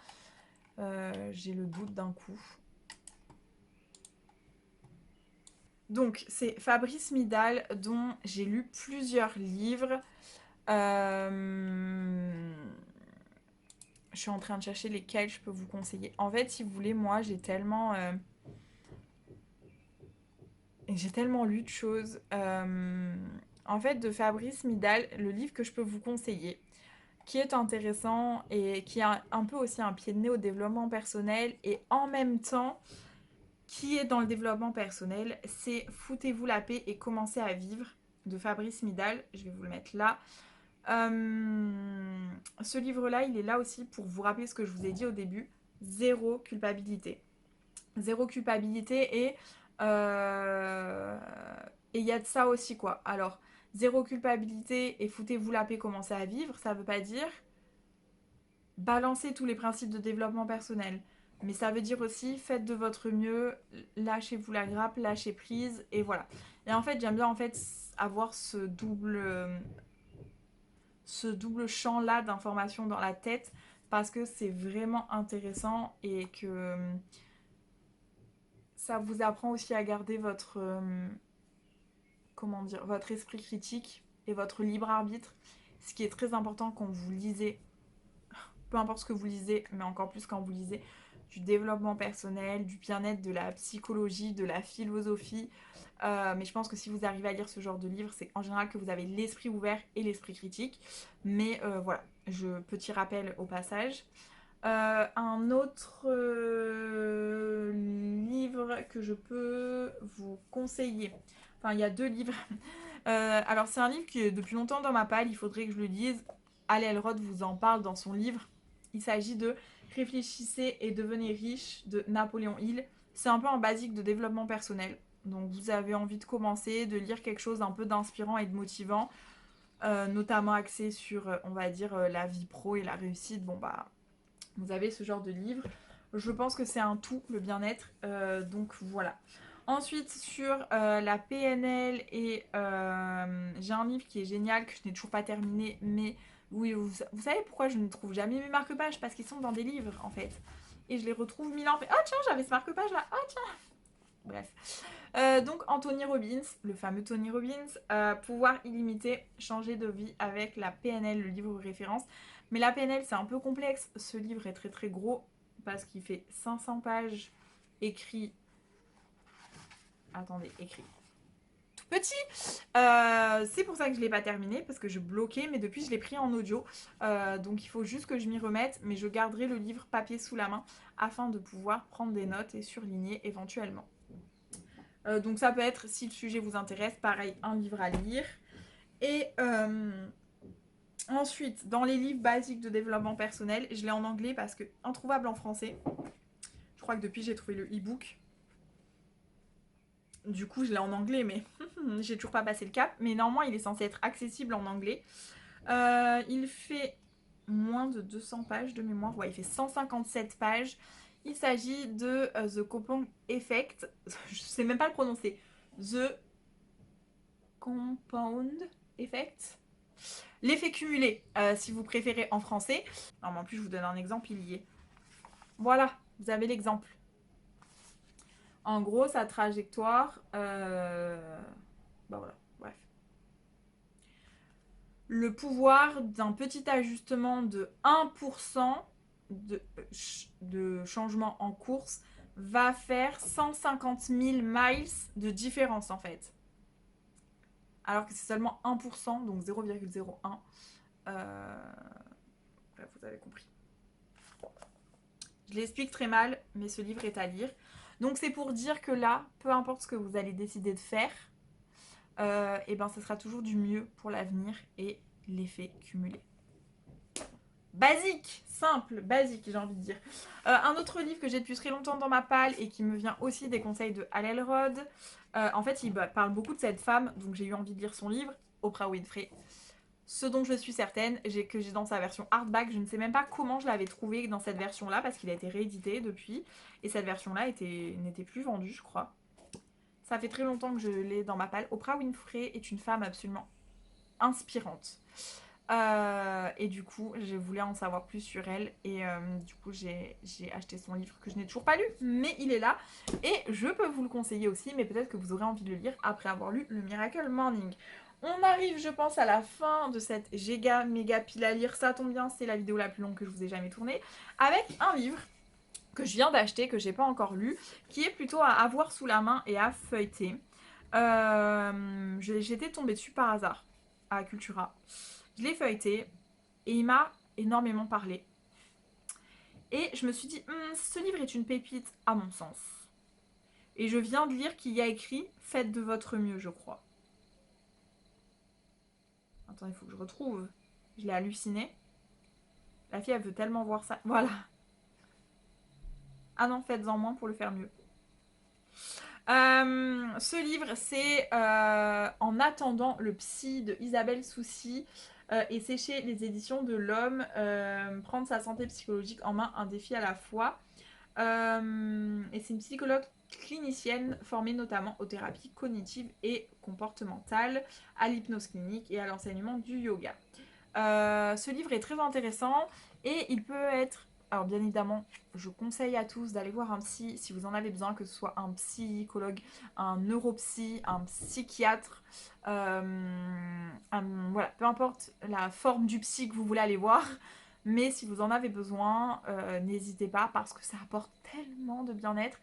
J'ai le doute d'un coup. Donc, c'est Fabrice Midal, dont j'ai lu plusieurs livres. Je suis en train de chercher lesquels je peux vous conseiller. En fait, si vous voulez, moi, j'ai tellement lu de choses. En fait, de Fabrice Midal, le livre que je peux vous conseiller, qui est intéressant et qui a un peu aussi un pied de nez au développement personnel et en même temps qui est dans le développement personnel, c'est Foutez-vous la paix et commencez à vivre de Fabrice Midal. Je vais vous le mettre là. Ce livre-là, il est là aussi pour vous rappeler ce que je vous ai dit au début. Zéro culpabilité. Zéro culpabilité et il y a de ça aussi quoi. Alors, zéro culpabilité et foutez-vous la paix, commencez à vivre, ça veut pas dire balancer tous les principes de développement personnel. Mais ça veut dire aussi faites de votre mieux, lâchez-vous la grappe, lâchez prise et voilà. Et en fait, j'aime bien en fait avoir ce double champ là d'informations dans la tête parce que c'est vraiment intéressant et que ça vous apprend aussi à garder comment dire, votre esprit critique et votre libre arbitre, ce qui est très important quand vous lisez, peu importe ce que vous lisez, mais encore plus quand vous lisez du développement personnel, du bien-être, de la psychologie, de la philosophie. Mais je pense que si vous arrivez à lire ce genre de livre, c'est en général que vous avez l'esprit ouvert et l'esprit critique. Mais voilà, petit rappel au passage. Un autre livre que je peux vous conseiller. Enfin, il y a deux livres. Alors, c'est un livre qui est depuis longtemps dans ma palle, il faudrait que je le lise. Al Elrod vous en parle dans son livre. Il s'agit de Réfléchissez et devenez riche de Napoléon Hill. C'est un peu un basique de développement personnel. Donc, vous avez envie de commencer, de lire quelque chose d'un peu d'inspirant et de motivant, notamment axé sur, on va dire, la vie pro et la réussite. Bon, bah, vous avez ce genre de livre. Je pense que c'est un tout, le bien-être. Donc voilà. Ensuite, sur la PNL, et j'ai un livre qui est génial, que je n'ai toujours pas terminé, mais oui, vous savez pourquoi je ne trouve jamais mes marque-pages? Parce qu'ils sont dans des livres, en fait. Et je les retrouve mille ans. Oh tiens, j'avais ce marque-page là. Oh tiens. Bref. Donc Anthony Robbins, le fameux Tony Robbins, pouvoir illimité, changer de vie avec la PNL, le livre référence. Mais la PNL, c'est un peu complexe. Ce livre est très très gros parce qu'il fait 500 pages écrit. Attendez, écrit. Tout petit. C'est pour ça que je ne l'ai pas terminé parce que je bloquais, mais depuis je l'ai pris en audio. Donc il faut juste que je m'y remette, mais je garderai le livre papier sous la main afin de pouvoir prendre des notes et surligner éventuellement. Donc ça peut être, si le sujet vous intéresse, pareil, un livre à lire. Et Ensuite, dans les livres basiques de développement personnel, je l'ai en anglais parce que introuvable en français. Je crois que depuis j'ai trouvé le e-book. Du coup, je l'ai en anglais, mais j'ai toujours pas passé le cap. Mais normalement, il est censé être accessible en anglais. Il fait moins de 200 pages de mémoire. Ouais, il fait 157 pages. Il s'agit de The Compound Effect. Je sais même pas le prononcer. The Compound Effect. L'effet cumulé, si vous préférez en français. Non, mais en plus, je vous donne un exemple, il y est. Voilà, vous avez l'exemple. En gros, sa trajectoire... Bah voilà, bref. Le pouvoir d'un petit ajustement de 1% de changement en course va faire 150 000 miles de différence en fait. Alors que c'est seulement 1%, donc 0,01. Bref, vous avez compris. Je l'explique très mal, mais ce livre est à lire. Donc c'est pour dire que là, peu importe ce que vous allez décider de faire, et ben ce sera toujours du mieux pour l'avenir et l'effet cumulé. Basique, simple, basique, j'ai envie de dire. Un autre livre que j'ai depuis très longtemps dans ma palle et qui me vient aussi des conseils de Hal Elrod. En fait, il parle beaucoup de cette femme, donc j'ai eu envie de lire son livre, Oprah Winfrey. Ce dont je suis certaine, que j'ai dans sa version hardback, je ne sais même pas comment je l'avais trouvé dans cette version-là, parce qu'il a été réédité depuis, et cette version-là n'était plus vendue, je crois. Ça fait très longtemps que je l'ai dans ma palle. Oprah Winfrey est une femme absolument inspirante. Et du coup, je voulais en savoir plus sur elle. Et du coup, j'ai acheté son livre que je n'ai toujours pas lu, mais il est là. Et je peux vous le conseiller aussi, mais peut-être que vous aurez envie de le lire après avoir lu le Miracle Morning. On arrive, je pense, à la fin de cette giga méga pile à lire. Ça tombe bien, c'est la vidéo la plus longue que je vous ai jamais tournée. Avec un livre que je viens d'acheter, que j'ai pas encore lu, qui est plutôt à avoir sous la main et à feuilleter. J'étais tombée dessus par hasard à Cultura. Je l'ai feuilleté et il m'a énormément parlé. Et je me suis dit, ce livre est une pépite à mon sens. Et je viens de lire qu'il y a écrit Faites de votre mieux, je crois. Attends, il faut que je retrouve. Je l'ai halluciné. La fille, elle veut tellement voir ça. Voilà. Ah non, faites-en moins pour le faire mieux. Ce livre, c'est En attendant le psy de Isabelle Soucy. Et c'est chez les éditions de l'Homme. Prendre sa santé psychologique en main, un défi à la fois. Et c'est une psychologue clinicienne formée notamment aux thérapies cognitives et comportementales, à l'hypnose clinique et à l'enseignement du yoga. Ce livre est très intéressant et il peut être... Alors bien évidemment, je conseille à tous d'aller voir un psy si vous en avez besoin, que ce soit un psychologue, un neuropsy, un psychiatre, voilà, peu importe la forme du psy que vous voulez aller voir. Mais si vous en avez besoin, n'hésitez pas parce que ça apporte tellement de bien-être.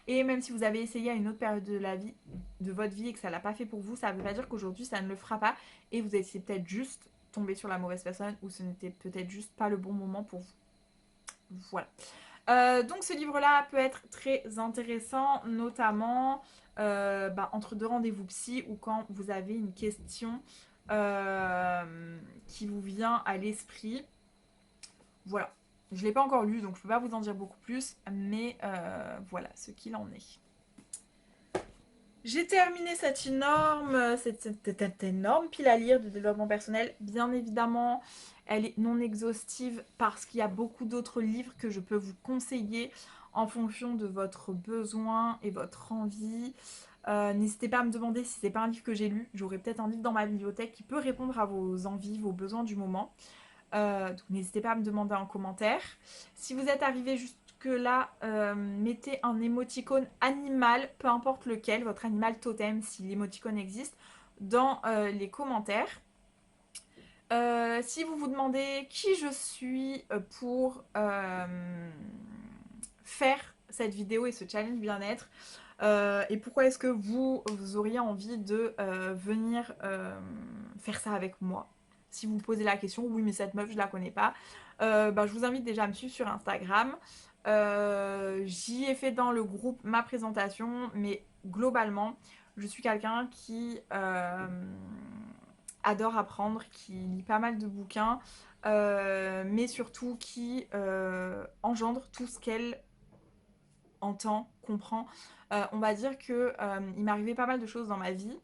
Et même si vous avez essayé à une autre période de votre vie et que ça ne l'a pas fait pour vous, ça ne veut pas dire qu'aujourd'hui ça ne le fera pas. Et vous étiez peut-être juste tombé sur la mauvaise personne ou ce n'était peut-être juste pas le bon moment pour vous. Voilà. Donc ce livre-là peut être très intéressant, notamment entre deux rendez-vous psy ou quand vous avez une question qui vous vient à l'esprit. Voilà. Je ne l'ai pas encore lu, donc je ne peux pas vous en dire beaucoup plus, mais voilà ce qu'il en est. J'ai terminé cette énorme pile à lire de développement personnel. Bien évidemment, elle est non exhaustive parce qu'il y a beaucoup d'autres livres que je peux vous conseiller en fonction de votre besoin et votre envie. N'hésitez pas à me demander si c'est pas un livre que j'ai lu. J'aurai peut-être un livre dans ma bibliothèque qui peut répondre à vos envies, vos besoins du moment. Donc n'hésitez pas à me demander en commentaire. Si vous êtes arrivé jusque là, mettez un émoticône animal, peu importe lequel, votre animal totem, si l'émoticône existe, dans les commentaires. Si vous vous demandez qui je suis pour faire cette vidéo et ce challenge bien-être, et pourquoi est-ce que vous auriez envie de venir faire ça avec moi? Si vous me posez la question, oui mais cette meuf je la connais pas, je vous invite déjà à me suivre sur Instagram. J'y ai fait dans le groupe ma présentation, mais globalement je suis quelqu'un qui adore apprendre, qui lit pas mal de bouquins, mais surtout qui engendre tout ce qu'elle entend, comprend. On va dire que il m'arrivait pas mal de choses dans ma vie.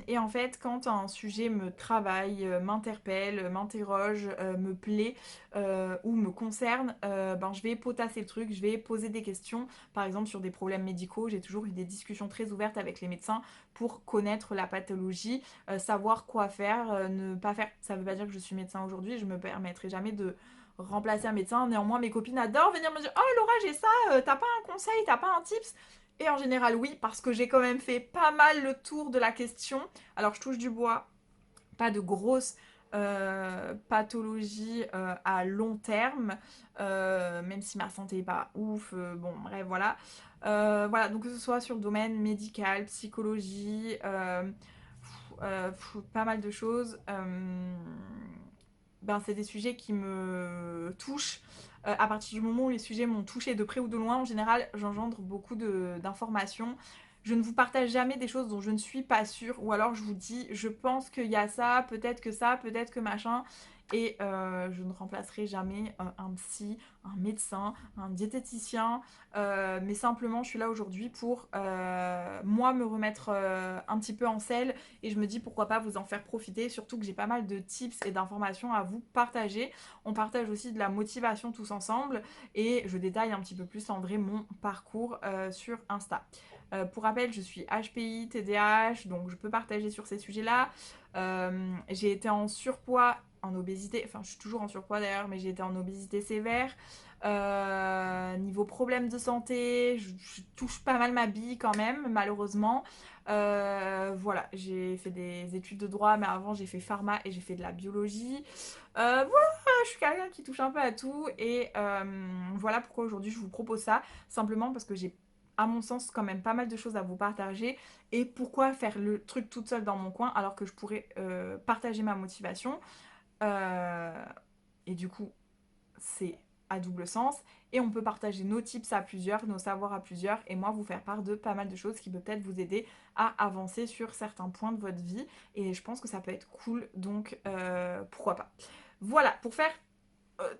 Et en fait, quand un sujet me travaille, m'interpelle, m'interroge, me plaît ou me concerne, ben, je vais potasser le truc, je vais poser des questions. Par exemple, sur des problèmes médicaux, j'ai toujours eu des discussions très ouvertes avec les médecins pour connaître la pathologie, savoir quoi faire, ne pas faire. Ça ne veut pas dire que je suis médecin aujourd'hui, je me permettrai jamais de remplacer un médecin. Néanmoins, mes copines adorent venir me dire: Oh Laura, j'ai ça, t'as pas un conseil, t'as pas un tips? Et en général, oui, parce que j'ai quand même fait pas mal le tour de la question. Alors, je touche du bois, pas de grosses pathologies à long terme, même si ma santé est pas ouf. Bon, bref, voilà. Voilà, donc que ce soit sur le domaine médical, psychologie, pas mal de choses. Ben, c'est des sujets qui me touchent. À partir du moment où les sujets m'ont touché de près ou de loin, en général, j'engendre beaucoup d'informations. Je ne vous partage jamais des choses dont je ne suis pas sûre, ou alors je vous dis, je pense qu'il y a ça, peut-être que machin, et je ne remplacerai jamais un psy, un médecin, un diététicien, mais simplement je suis là aujourd'hui pour moi me remettre un petit peu en selle, et je me dis pourquoi pas vous en faire profiter, surtout que j'ai pas mal de tips et d'informations à vous partager. On partage aussi de la motivation tous ensemble, et je détaille un petit peu plus en vrai mon parcours sur Insta. Pour rappel, je suis HPI, TDAH, donc je peux partager sur ces sujets-là. J'ai été en surpoids, en obésité, enfin je suis toujours en surpoids d'ailleurs, mais j'ai été en obésité sévère. Niveau problème de santé, je touche pas mal ma bille quand même, malheureusement. Voilà, j'ai fait des études de droit, mais avant j'ai fait pharma et j'ai fait de la biologie. Voilà, je suis quelqu'un qui touche un peu à tout, et voilà pourquoi aujourd'hui je vous propose ça, simplement parce que j'ai, à mon sens, quand même pas mal de choses à vous partager, et pourquoi faire le truc toute seule dans mon coin alors que je pourrais partager ma motivation. Euh, et du coup, c'est à double sens, et on peut partager nos tips à plusieurs, nos savoirs à plusieurs, et moi vous faire part de pas mal de choses qui peut peut-être vous aider à avancer sur certains points de votre vie, et je pense que ça peut être cool, donc pourquoi pas. Voilà, pour faire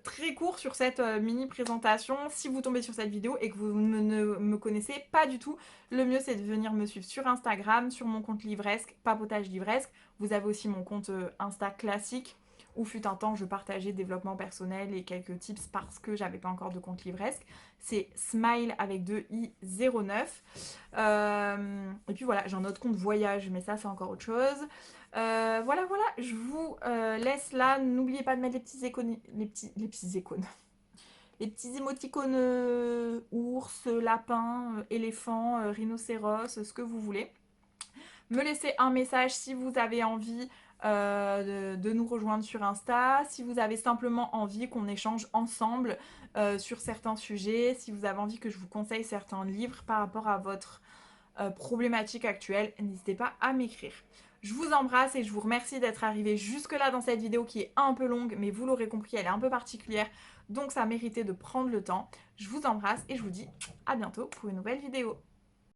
très court sur cette mini présentation, si vous tombez sur cette vidéo et que vous ne me connaissez pas du tout, le mieux c'est de venir me suivre sur Instagram, sur mon compte livresque, papotage livresque. Vous avez aussi mon compte Insta classique, où fut un temps je partageais développement personnel et quelques tips parce que j'avais pas encore de compte livresque. C'est smile avec 2i09. Et puis voilà, j'ai un autre compte voyage, mais ça c'est encore autre chose. Voilà, voilà, je vous laisse là. N'oubliez pas de mettre les petits icônes, les petits émoticônes ours, lapin, éléphant, rhinocéros, ce que vous voulez. Me laisser un message si vous avez envie de nous rejoindre sur Insta, si vous avez simplement envie qu'on échange ensemble sur certains sujets, si vous avez envie que je vous conseille certains livres par rapport à votre problématique actuelle, n'hésitez pas à m'écrire. Je vous embrasse et je vous remercie d'être arrivé jusque-là dans cette vidéo qui est un peu longue, mais vous l'aurez compris, elle est un peu particulière, donc ça méritait de prendre le temps. Je vous embrasse et je vous dis à bientôt pour une nouvelle vidéo.